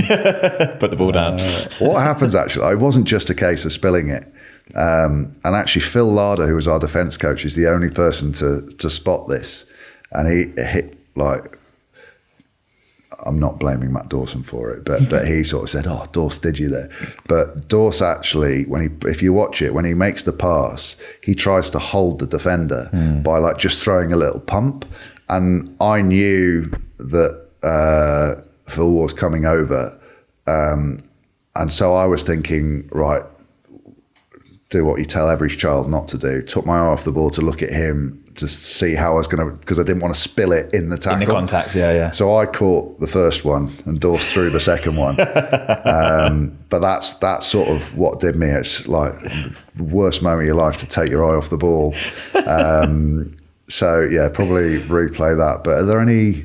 Put the ball down. What happens actually, it wasn't just a case of spilling it. And actually Phil Larder, who was our defence coach, is the only person to spot this. And he hit like, I'm not blaming Matt Dawson for it, but he sort of said, "Oh, Dorse, did you there?" But Dorse actually, if you watch it, when he makes the pass, he tries to hold the defender by like just throwing a little pump. And I knew that Phil was coming over, and so I was thinking, right, do what you tell every child not to do. Took my eye off the ball to look at him to see how I was going to, because I didn't want to spill it in the tackle. In the contacts, yeah. So I caught the first one and Dorse threw the second one. But that's sort of what did me. It's like the worst moment of your life to take your eye off the ball. So yeah, probably replay that. But are there any...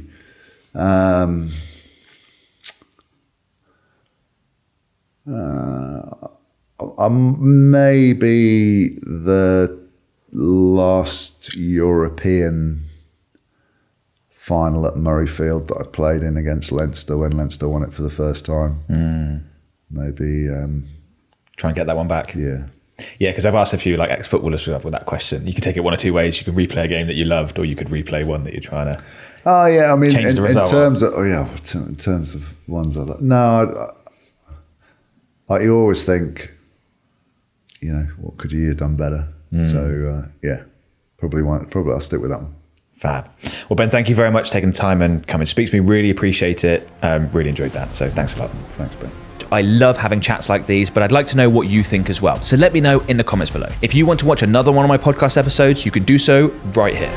maybe the last European final at Murrayfield that I played in against Leinster when Leinster won it for the first time. Maybe try and get that one back. Yeah, because I've asked a few like ex-footballers with that question. You could take it one or two ways. You could replay a game that you loved, or you could replay one that you're trying to. Oh yeah, I mean, change the result in terms of ones I love. No, like you always think, what could you have done better? So probably I'll stick with that one. Fab. Well, Ben, thank you very much for taking the time and coming to speak to me. Really appreciate it. Really enjoyed that. So thanks a lot. Thanks, Ben. I love having chats like these, but I'd like to know what you think as well. So let me know in the comments below. If you want to watch another one of my podcast episodes, you can do so right here.